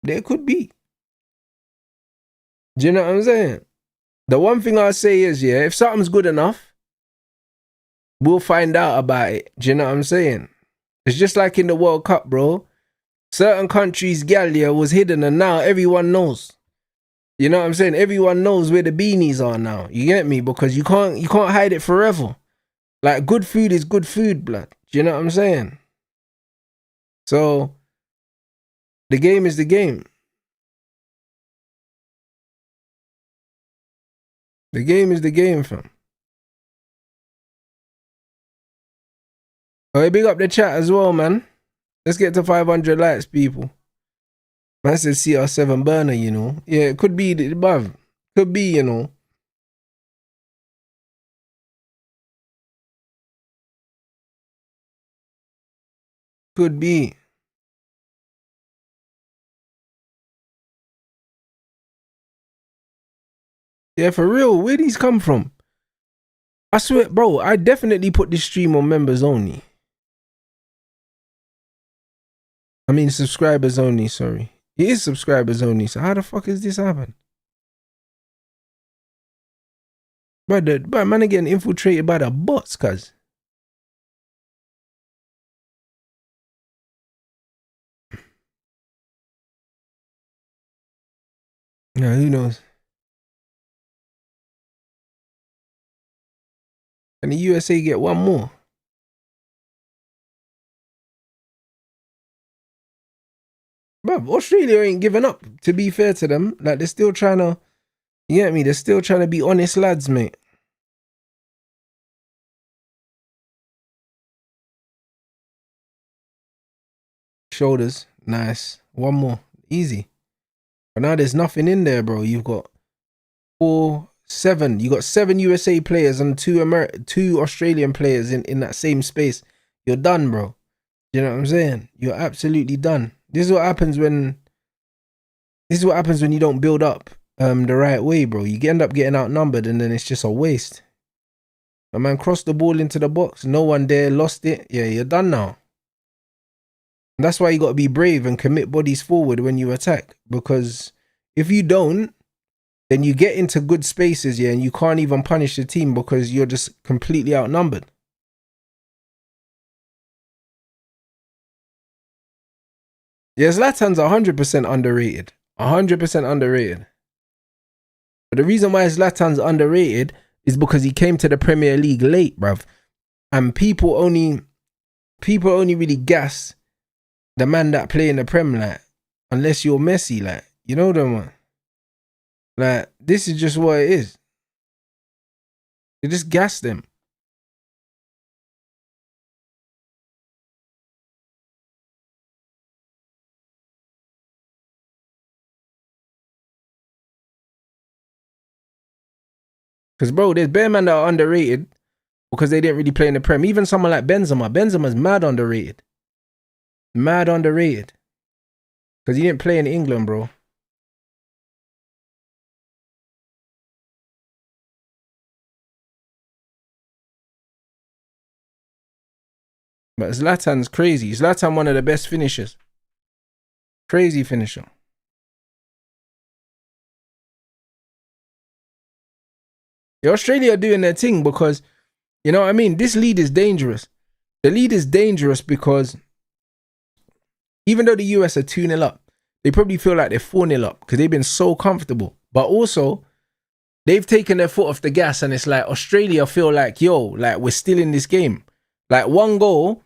There could be. Do you know what I'm saying? The one thing I'll say is, yeah, if something's good enough, we'll find out about it. Do you know what I'm saying? It's just like in the World Cup, bro. Certain countries' Gallia was hidden and now everyone knows. You know what I'm saying? Everyone knows where the beanies are now. You get me? Because you can't hide it forever. Like, good food is good food, blood. Do you know what I'm saying? So, the game is the game. The game is the game, fam. Oh, big up the chat as well, man. Let's get to 500 likes, people. Man said CR7 burner, you know. Yeah, it could be, bruv. Could be, you know. Could be. Yeah, for real. Where these come from? I swear, bro, I definitely put this stream on members only. I mean, subscribers only, sorry. It is subscribers only, so how the fuck is this happen? But man are getting infiltrated by the bots, cuz. Yeah, who knows? And the USA get one more. Bruv, Australia ain't giving up, to be fair to them. Like, they're still trying to, you get me? They're still trying to be honest lads, mate. Shoulders, nice. One more, easy. But now there's nothing in there, bro. You've got 7. You got 7 USA players and 2 Australian players in that same space. You're done, bro. You know what I'm saying? You're absolutely done. This is what happens when you don't build up the right way, bro. You end up getting outnumbered and then it's just a waste. A man crossed the ball into the box. No one there, lost it. Yeah, you're done now. And that's why you got to be brave and commit bodies forward when you attack. Because if you don't, then you get into good spaces, yeah, and you can't even punish the team because you're just completely outnumbered. Yeah, Zlatan's 100% underrated. 100% underrated. But the reason why Zlatan's underrated is because he came to the Premier League late, bruv. And people only really gas the man that play in the Prem, like, unless you're Messi, like, you know them, man. Like, this is just what it is. They just gas them. Because, bro, there's bare men that are underrated because they didn't really play in the Prem. Even someone like Benzema. Benzema's mad underrated. Mad underrated. Because he didn't play in England, bro. But Zlatan's crazy. Zlatan one of the best finishers. Crazy finisher. Yeah, Australia are doing their thing because, you know what I mean? This lead is dangerous. The lead is dangerous because even though the US are 2-0 up, they probably feel like they're 4-0 up because they've been so comfortable. But also, they've taken their foot off the gas and it's like Australia feel like, yo, like we're still in this game. Like one goal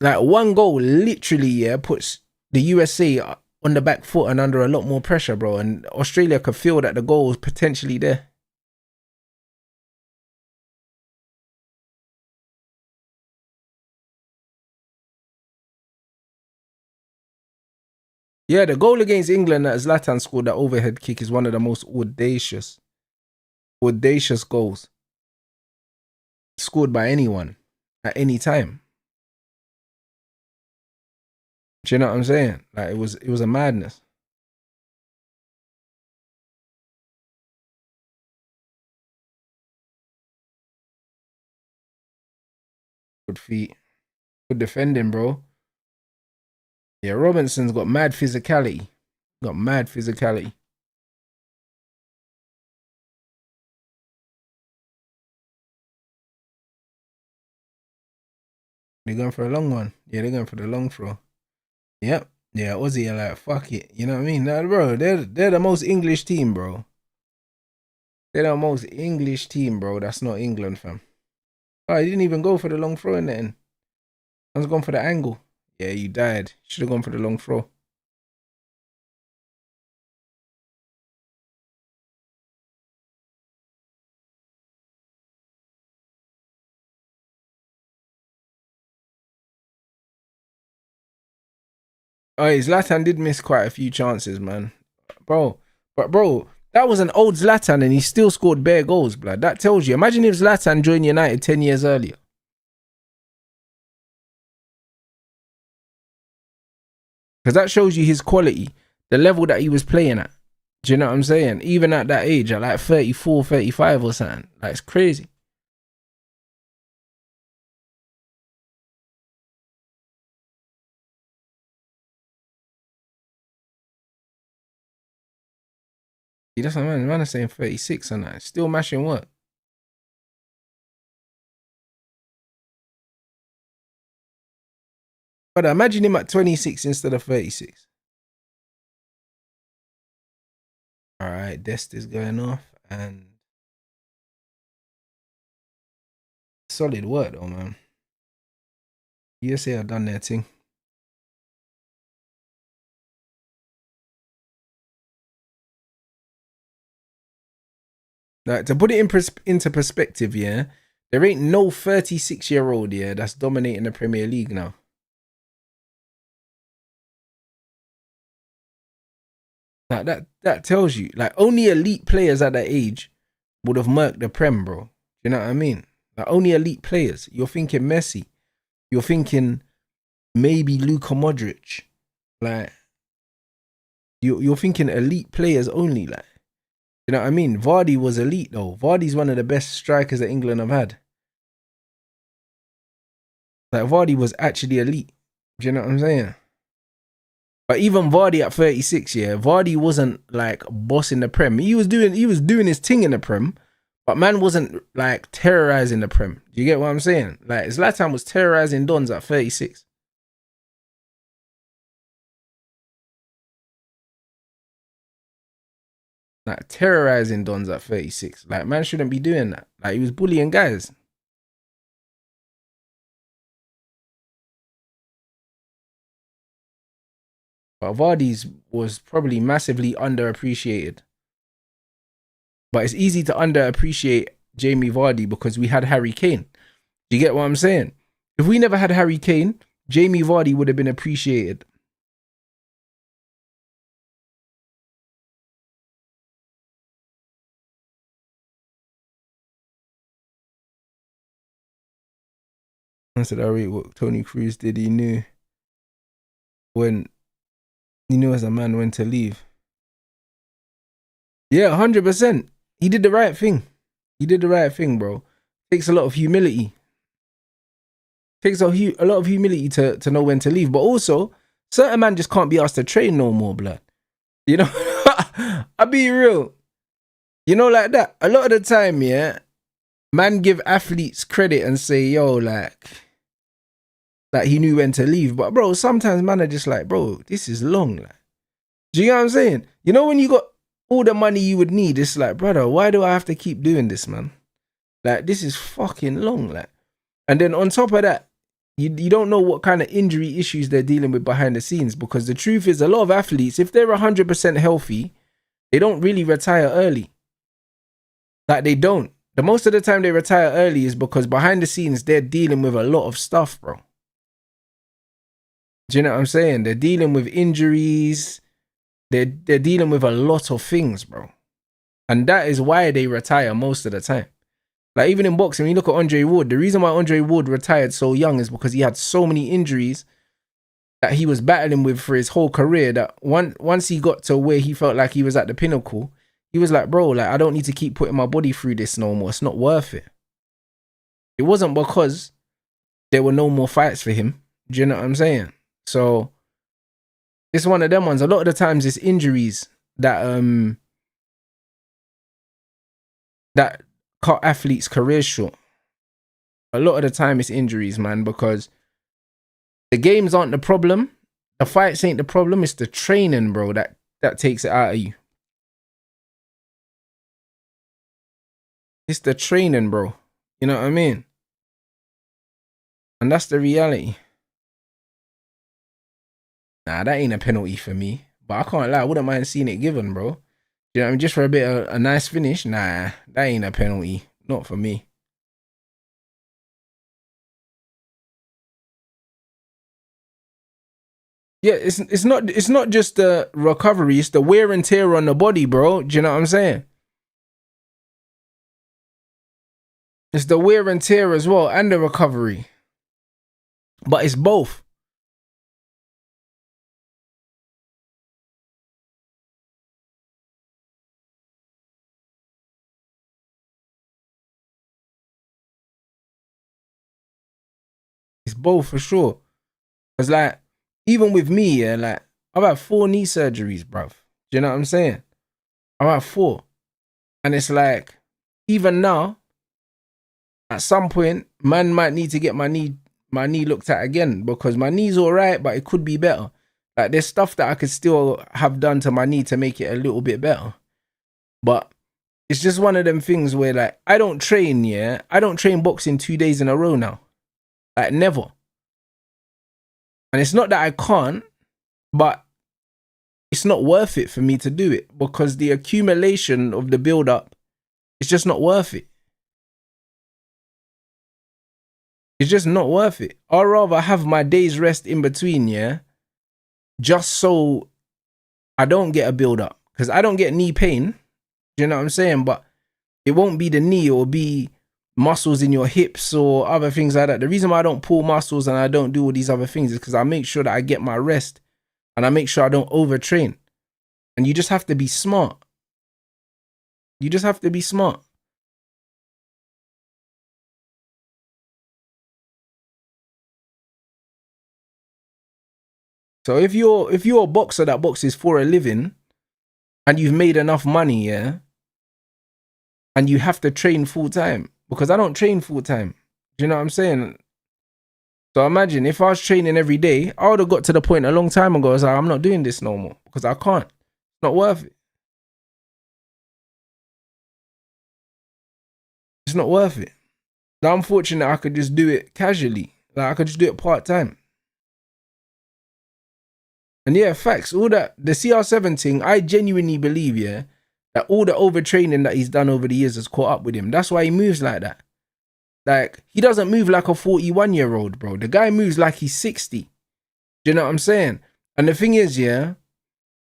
literally, yeah, puts the USA on the back foot and under a lot more pressure, bro. And Australia could feel that the goal is potentially there. Yeah, the goal against England that Zlatan scored, that overhead kick, is one of the most audacious goals scored by anyone at any time. Do you know what I'm saying? Like, it was a madness. Good feet. Good defending, bro. Yeah, Robinson's got mad physicality. Got mad physicality. They're going for a long one. Yeah, they're going for the long throw. Yep. Yeah, Aussie are like, fuck it. You know what I mean? Nah, bro, they're the most English team, bro. They're the most English team, bro. That's not England, fam. Oh, he didn't even go for the long throw in the end. I was going for the angle. Yeah, you died. Should have gone for the long throw. Oh, Zlatan did miss quite a few chances, man. Bro, that was an old Zlatan and he still scored bare goals, blood. That tells you. Imagine if Zlatan joined United 10 years earlier. Because that shows you his quality, the level that he was playing at. Do you know what I'm saying? Even at that age, at like 34, 35 or something. Like, it's crazy. See, that's what man is saying 36 and that. Still mashing work. But imagine him at 26 instead of 36. All right, Dest is going off and solid work though, man. USA have done their thing. Like, to put it into perspective, yeah, there ain't no 36-year-old, yeah, that's dominating the Premier League now. Like, that tells you, like, only elite players at that age would have murked the Prem, bro. You know what I mean? Like, only elite players. You're thinking Messi. You're thinking maybe Luka Modric. Like, you're thinking elite players only, like. You know what I mean? Vardy was elite though. Vardy's one of the best strikers that England have had. Like, Vardy was actually elite. Do you know what I'm saying? But even Vardy at 36, yeah, Vardy wasn't like bossing the Prem. He was doing his thing in the Prem, but man wasn't like terrorizing the Prem. Do you get what I'm saying? Like, Zlatan was terrorizing Dons at 36. Like, terrorizing Dons at 36. Like, man shouldn't be doing that. Like, he was bullying guys. But Vardy's was probably massively underappreciated. But it's easy to underappreciate Jamie Vardy because we had Harry Kane. Do you get what I'm saying? If we never had Harry Kane, Jamie Vardy would have been appreciated. I said, I rate what Tony Cruz did. He knew as a man when to leave. Yeah, 100%. He did the right thing. He did the right thing, bro. Takes a lot of humility. Takes a lot of humility to know when to leave. But also, certain man just can't be asked to train no more, blood. You know, I'll be real. You know, like that. A lot of the time, yeah, man give athletes credit and say, yo, like he knew when to leave. But bro, sometimes man are just like, bro, this is long. Like, do you know what I'm saying? You know, when you got all the money you would need, it's like, brother, why do I have to keep doing this, man? Like, this is fucking long. Like, and then on top of that, you don't know what kind of injury issues they're dealing with behind the scenes, because the truth is, a lot of athletes, if they're 100% healthy, they don't really retire early. Like, they don't. The most of the time they retire early is because behind the scenes, they're dealing with a lot of stuff, bro. Do you know what I'm saying? They're dealing with injuries. They're dealing with a lot of things, bro. And that is why they retire most of the time. Like, even in boxing, when you look at Andre Ward, the reason why Andre Ward retired so young is because he had so many injuries that he was battling with for his whole career, that once he got to where he felt like he was at the pinnacle, he was like, bro, like, I don't need to keep putting my body through this no more. It's not worth it. It wasn't because there were no more fights for him. Do you know what I'm saying? So it's one of them ones. A lot of the times it's injuries that cut athletes' careers short. A lot of the time it's injuries, man, because the games aren't the problem. The fights ain't the problem. It's the training, bro, that takes it out of you. It's the training, bro. You know what I mean? And that's the reality. Nah, that ain't a penalty for me. But I can't lie, I wouldn't mind seeing it given, bro. You know what I mean? Just for a bit of a nice finish. Nah, that ain't a penalty. Not for me. Yeah, it's not just the recovery, it's the wear and tear on the body, bro. Do you know what I'm saying? It's the wear and tear as well and the recovery. But it's both. It's both for sure. Cause like, even with me, yeah, like I've had 4 knee surgeries, bruv. Do you know what I'm saying? I've had 4. And it's like, even now, at some point, man might need to get my knee looked at again because my knee's alright, but it could be better. Like there's stuff that I could still have done to my knee to make it a little bit better. But it's just one of them things where like I don't train, yeah. I don't train boxing 2 days in a row now. Like never. And it's not that I can't, but it's not worth it for me to do it because the accumulation of the build up, it's just not worth it. It's just not worth it. I'd rather have my days rest in between, yeah, just so I don't get a build up. Because I don't get knee pain. Do you know what I'm saying? But it won't be the knee, or be muscles in your hips or other things like that. The reason why I don't pull muscles and I don't do all these other things is because I make sure that I get my rest and I make sure I don't overtrain. And you just have to be smart. You just have to be smart. So if you're a boxer that boxes for a living and you've made enough money, yeah, and you have to train full time, because I don't train full time. Do you know what I'm saying? So imagine if I was training every day, I would have got to the point a long time ago. I was like, I'm not doing this no more because I can't. It's not worth it. It's not worth it. Now I'm fortunate I could just do it casually. Like I could just do it part time. And yeah, facts. All that the CR7 thing, I genuinely believe, yeah, that all the overtraining that he's done over the years has caught up with him. That's why he moves like that. Like he doesn't move like a 41-year-old, bro. The guy moves like he's 60. Do you know what I'm saying? And the thing is, yeah,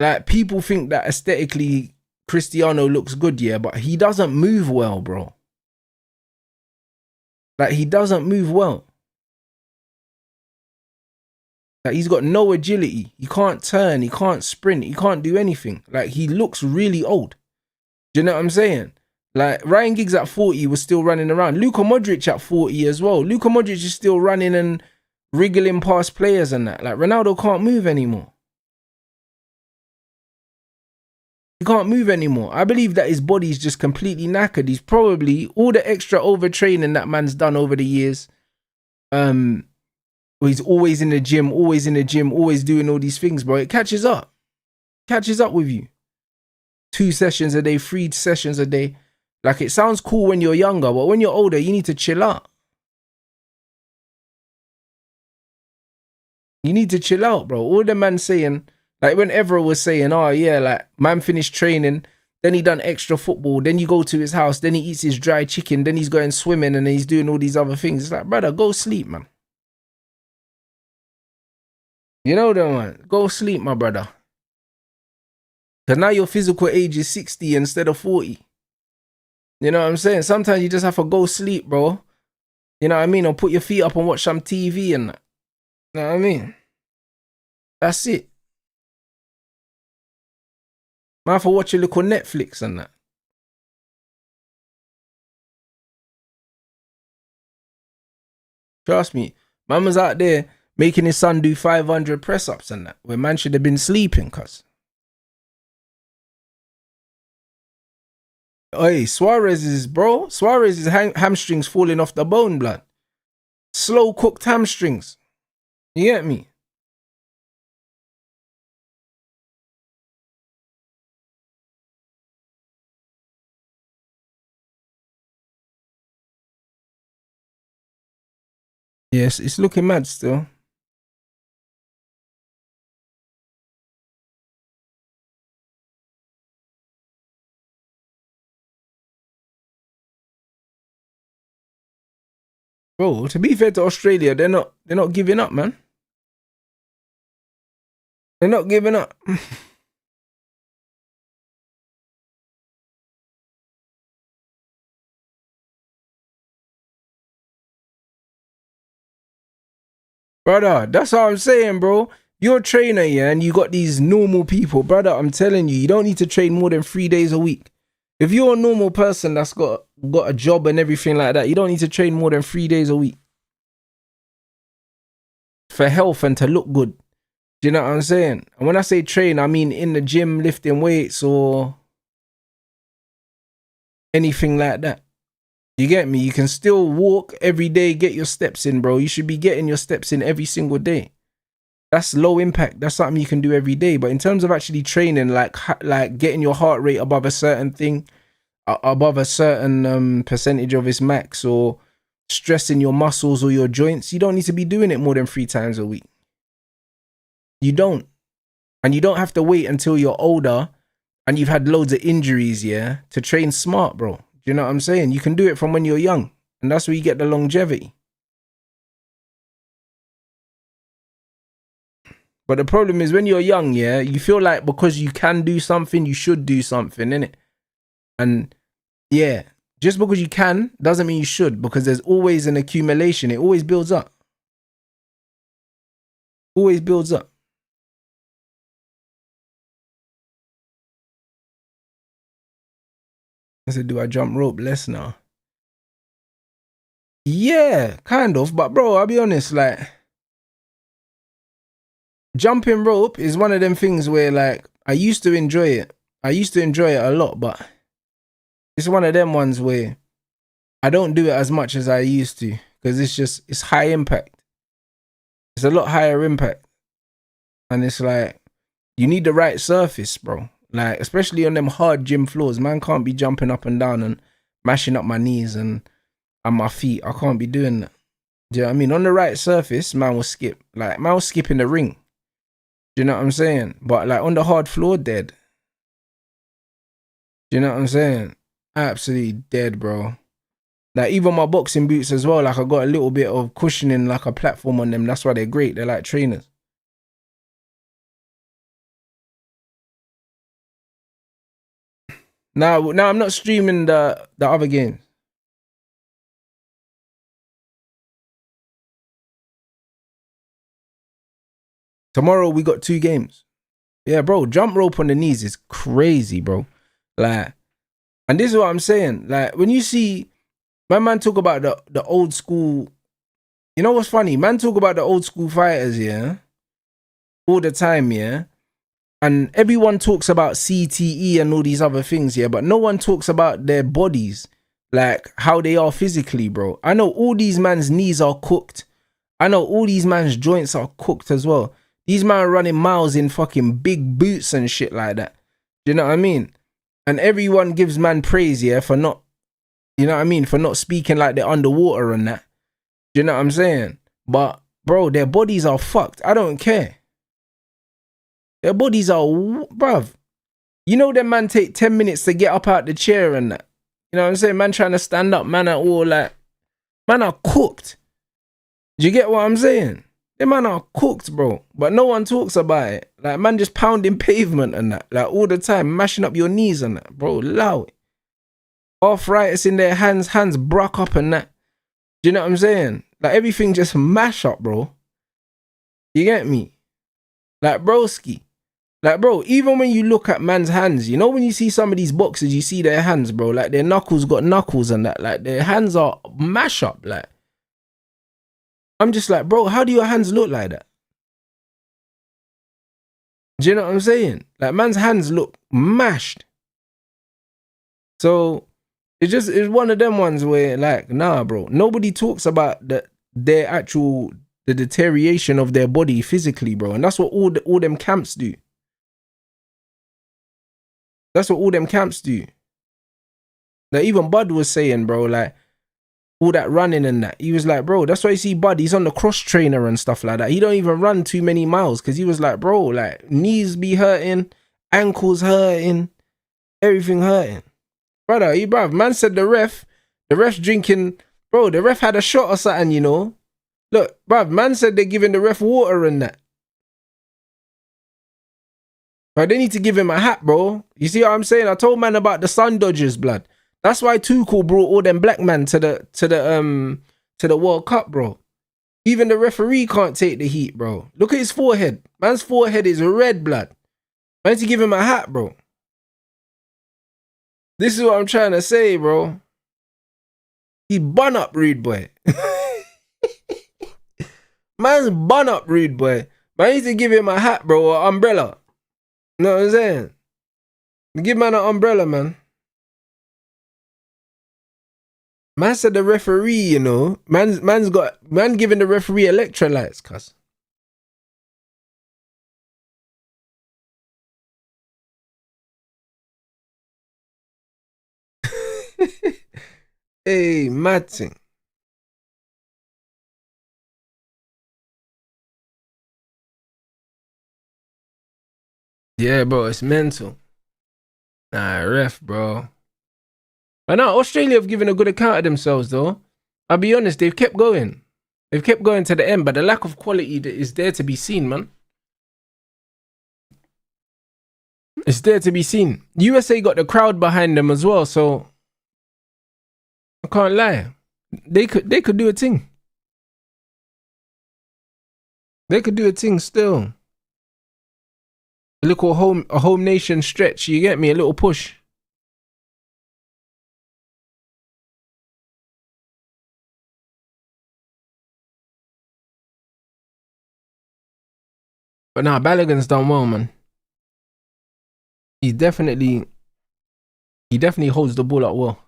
like people think that aesthetically Cristiano looks good, yeah, but he doesn't move well, bro. Like he doesn't move well. Like he's got no agility. He can't turn. He can't sprint. He can't do anything. Like he looks really old. Do you know what I'm saying? Like Ryan Giggs at 40 was still running around. Luka Modric at 40 as well. Luka Modric is still running and wriggling past players and that. Like Ronaldo can't move anymore. He can't move anymore. I believe that his body's just completely knackered. He's probably all the extra overtraining that man's done over the years. He's always in the gym, always doing all these things, bro. It catches up. Catches up with you. 2 sessions a day, 3 sessions a day. Like it sounds cool when you're younger, but when you're older, you need to chill out. You need to chill out, bro. All the man saying, like when Evra was saying, oh yeah, like man finished training, then he done extra football, then you go to his house, then he eats his dry chicken, then he's going swimming and he's doing all these other things. It's like, brother, go sleep, man. You know that, man. Go sleep, my brother. Because now your physical age is 60 instead of 40. You know what I'm saying? Sometimes you just have to go sleep, bro. You know what I mean? Or put your feet up and watch some TV and that. You know what I mean? That's it. Man, for watch a little Netflix and that. Trust me. Man was out there making his son do 500 press ups and that, where man should have been sleeping, cuz. Hey, Suarez is hamstrings falling off the bone, blood. Slow cooked hamstrings. You get me? Yes, it's looking mad still. Bro, to be fair to Australia, they're not giving up, man. They're not giving up. Brother, that's what I'm saying, bro. You're a trainer, yeah, and you got these normal people. Brother, I'm telling you, you don't need to train more than 3 days a week. If you're a normal person that's got a job and everything like that, you don't need to train more than 3 days a week. For health and to look good. Do you know what I'm saying? And when I say train, I mean in the gym, lifting weights or anything like that. You get me? You can still walk every day, get your steps in, bro. You should be getting your steps in every single day. That's low impact. That's something you can do every day. But in terms of actually training, like getting your heart rate above a certain thing, above a certain percentage of its max, or stressing your muscles or your joints, you don't need to be doing it more than 3 times a week. You don't. And you don't have to wait until you're older and you've had loads of injuries, yeah, to train smart, bro. Do you know what I'm saying? You can do it from when you're young. And that's where you get the longevity. But the problem is when you're young, yeah, you feel like because you can do something, you should do something, innit? And yeah, just because you can doesn't mean you should, because there's always an accumulation. It always builds up. Always builds up. I said, do I jump rope less now? Yeah, kind of. But bro, I'll be honest, like, jumping rope is one of them things where, like, I used to enjoy it. I used to enjoy it a lot, but it's one of them ones where I don't do it as much as I used to, because it's high impact. It's a lot higher impact. And it's like, you need the right surface, bro. Like, especially on them hard gym floors, man can't be jumping up and down and mashing up my knees and my feet. I can't be doing that. Do you know what I mean? On the right surface, man will skip. Like, man will skip in the ring. Do you know what I'm saying? But like on the hard floor, dead. Do you know what I'm saying? Absolutely dead, bro. Like even my boxing boots as well, like I got a little bit of cushioning, like a platform on them. That's why they're great. They're like trainers. Now I'm not streaming the other games. Tomorrow we got 2 games. Yeah, bro, jump rope on the knees is crazy, bro. Like, and this is what I'm saying. Like, when you see my man talk about the old school, you know what's funny? Man talk about the old school fighters, yeah, all the time, yeah. And everyone talks about CTE and all these other things, yeah, but no one talks about their bodies, like how they are physically, bro. I know all these man's knees are cooked. I know all these man's joints are cooked as well. These men are running miles in fucking big boots and shit like that. Do you know what I mean? And everyone gives man praise, yeah, for not, you know what I mean, for not speaking like they're underwater and that. Do you know what I'm saying? But, bro, their bodies are fucked. I don't care. Their bodies are, bruv. You know them man take 10 minutes to get up out the chair and that. You know what I'm saying? Man trying to stand up, man are all like, man are cooked. Do you get what I'm saying? Them man are cooked, bro. But no one talks about it. Like, man just pounding pavement and that. Like, all the time, mashing up your knees and that. Bro, allow it. Arthritis in their hands broke up and that. Do you know what I'm saying? Like, everything just mash up, bro. You get me? Like, broski. Like, bro, even when you look at man's hands, you know when you see some of these boxers, you see their hands, bro. Like, their knuckles got knuckles and that. Like, their hands are mash up, like. I'm just like, bro, how do your hands look like that? Do you know what I'm saying? Like, man's hands look mashed. So it's one of them ones where, like, nah, bro. Nobody talks about the deterioration of their body physically, bro. And that's what all them camps do. That's what all them camps do. Like, even Bud was saying, bro, like, all that running and that. He was like, bro, that's why you see Bud, he's on the cross trainer and stuff like that. He don't even run too many miles because he was like, bro, like knees be hurting, ankles hurting, everything hurting. Brother, bruv, man said the ref's drinking, bro, the ref had a shot or something, you know. Look, bruv, man said they're giving the ref water and that. But they need to give him a hat, bro. You see what I'm saying? I told man about the Sun Dodgers, blood. That's why Tuchel brought all them black men to the World Cup, bro. Even the referee can't take the heat, bro. Look at his forehead. Man's forehead is red, blood. I need to give him a hat, bro. This is what I'm trying to say, bro. He bun up, rude boy. Man's bun up, rude boy. But I need to give him a hat, bro, or umbrella. You know what I'm saying? Give man an umbrella, man. Man said the referee, you know, man giving the referee electrolytes, cuz. Hey, mad thing. Yeah, bro, it's mental. Nah, ref, bro. But now Australia have given a good account of themselves, though. I'll be honest, they've kept going. They've kept going to the end, but the lack of quality is there to be seen, man. It's there to be seen. USA got the crowd behind them as well, so I can't lie. They could do a thing. They could do a thing still. A little home nation stretch, you get me? A little push. But nah, Balogun's done well, man. He definitely holds the ball up well.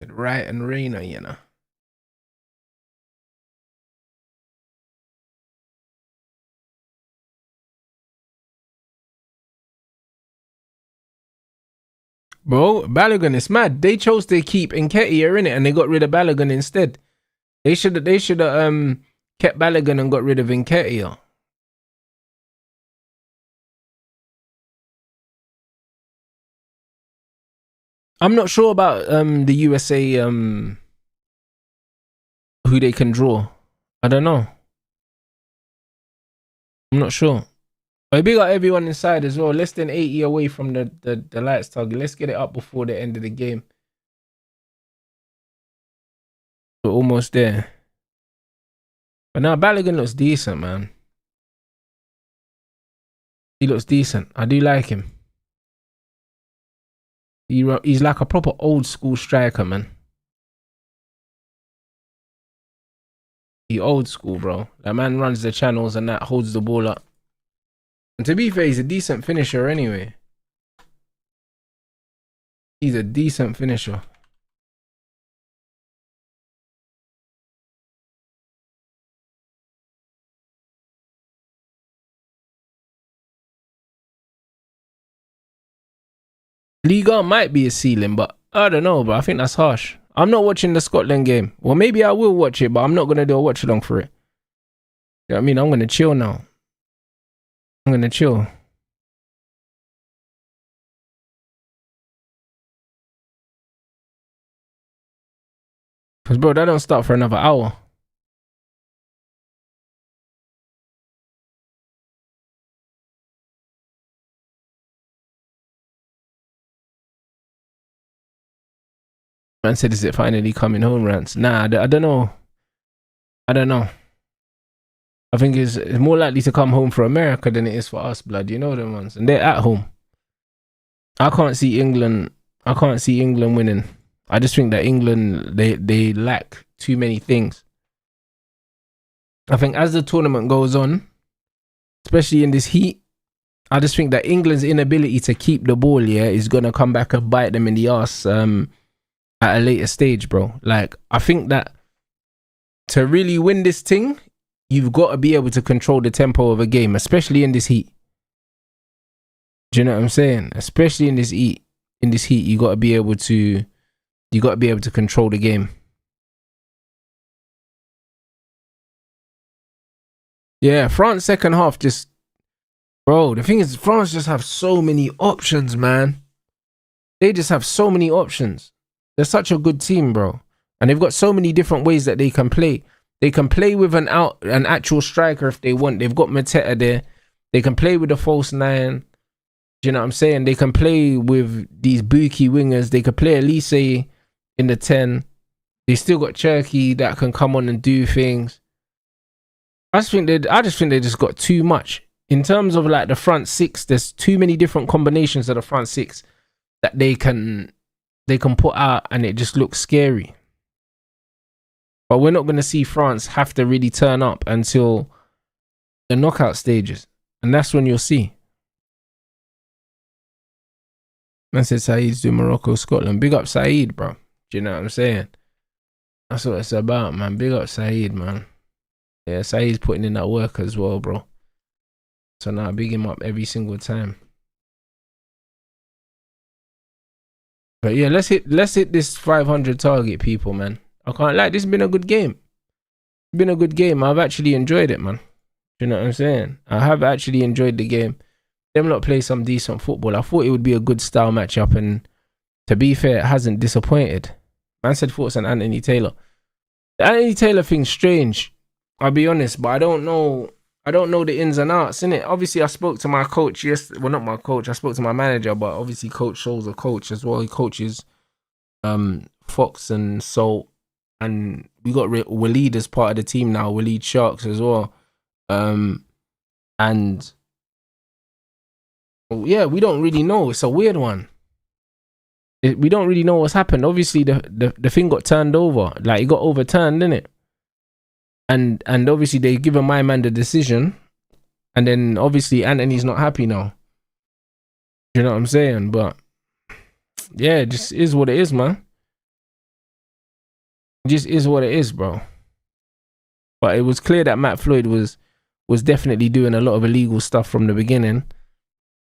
Right and Reina, you know. Bro, Balogun is mad. They chose to keep Nketiah in it, and they got rid of Balogun instead. They should have kept Balogun and got rid of Nketiah. I'm not sure about the USA who they can draw. I don't know. I'm not sure. But big up everyone inside as well. Less than 80 away from the lights target. Let's get it up before the end of the game. We're almost there. But now Balogun looks decent, man. He looks decent. I do like him. He's like a proper old school striker, man. He old school, bro. That man runs the channels and that holds the ball up. And to be fair, he's a decent finisher anyway. He's a decent finisher. Liga might be a ceiling, but I don't know, but I think that's harsh. I'm not watching the Scotland game. Well, maybe I will watch it, but I'm not going to do a watch along for it. You know what I mean? I'm going to chill now. I'm going to chill. Because, bro, that don't start for another hour. Man said, is it finally coming home, Rants? Nah, I don't know. I don't know. I think it's more likely to come home for America than it is for us, blood. You know them ones. And they're at home. I can't see England winning. I just think that England, they lack too many things. I think as the tournament goes on, especially in this heat, I just think that England's inability to keep the ball, is going to come back and bite them in the arse at a later stage, bro. Like, I think that to really win this thing, you've got to be able to control the tempo of a game, especially in this heat. Do you know what I'm saying? Especially in this heat. In this heat, you got to be able to control the game. Yeah, France second half just, bro, the thing is, France just have so many options, man. They just have so many options. They're such a good team, bro. And they've got so many different ways that they can play. They can play with an actual striker if they want. They've got Mateta there. They can play with a false nine. Do you know what I'm saying? They can play with these bookie wingers. They could play Elise in the 10. They still got Cherky that can come on and do things. I just think they just got too much. In terms of like the front six, there's too many different combinations of the front six that they can put out, and it just looks scary. But we're not going to see France have to really turn up until the knockout stages. And that's when you'll see. Man said Saeed's doing Morocco, Scotland. Big up Saeed, bro. Do you know what I'm saying? That's what it's about, man. Big up Saeed, man. Yeah, Saeed's putting in that work as well, bro. So now I big him up every single time. But yeah, let's hit this 500 target, people, man. I can't lie, this has been a good game. It's been a good game. I've actually enjoyed it, man. Do you know what I'm saying? I have actually enjoyed the game. Them lot play some decent football. I thought it would be a good style matchup, and to be fair, it hasn't disappointed. Man said thoughts on Anthony Taylor. The Anthony Taylor thing's strange. I'll be honest, but I don't know the ins and outs, innit? Obviously, I spoke to my coach yesterday. Well, not my coach. I spoke to my manager, but obviously, Coach Scholl's a coach as well. He coaches Fox and Salt, and we got Waleed as part of the team now. Waleed Sharks as well, and yeah, we don't really know. It's a weird one. We don't really know what's happened. Obviously, the thing got turned over. Like, it got overturned, didn't it? And obviously, they given my man the decision. And then, obviously, Anthony's not happy now. You know what I'm saying? But, yeah, it just is what it is, man. It just is what it is, bro. But it was clear that Matt Floyd was definitely doing a lot of illegal stuff from the beginning.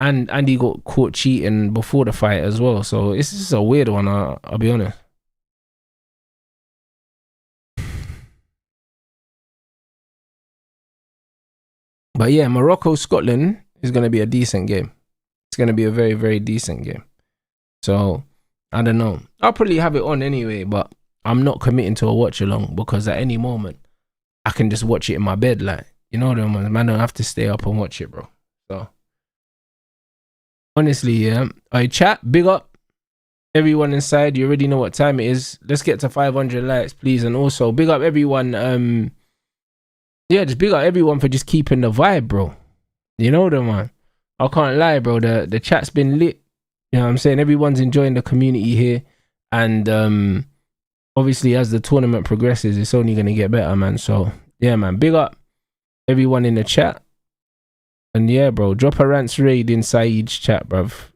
And he got caught cheating before the fight as well. So it's just a weird one, I'll be honest. But yeah, Morocco, Scotland is going to be a decent game. It's going to be a very, very decent game. So, I don't know. I'll probably have it on anyway, but I'm not committing to a watch along, because at any moment, I can just watch it in my bed. Like, you know what I mean? Man, I don't have to stay up and watch it, bro. So, honestly, yeah. Alright, chat, big up everyone inside. You already know what time it is. Let's get to 500 likes, please. And also, big up everyone. Yeah, just big up everyone for just keeping the vibe, bro. You know the man. I can't lie, bro. The chat's been lit. You know what I'm saying? Everyone's enjoying the community here. And obviously, as the tournament progresses, it's only going to get better, man. So, yeah, man. Big up everyone in the chat. And yeah, bro, drop a rants raid in Saeed's chat, bruv.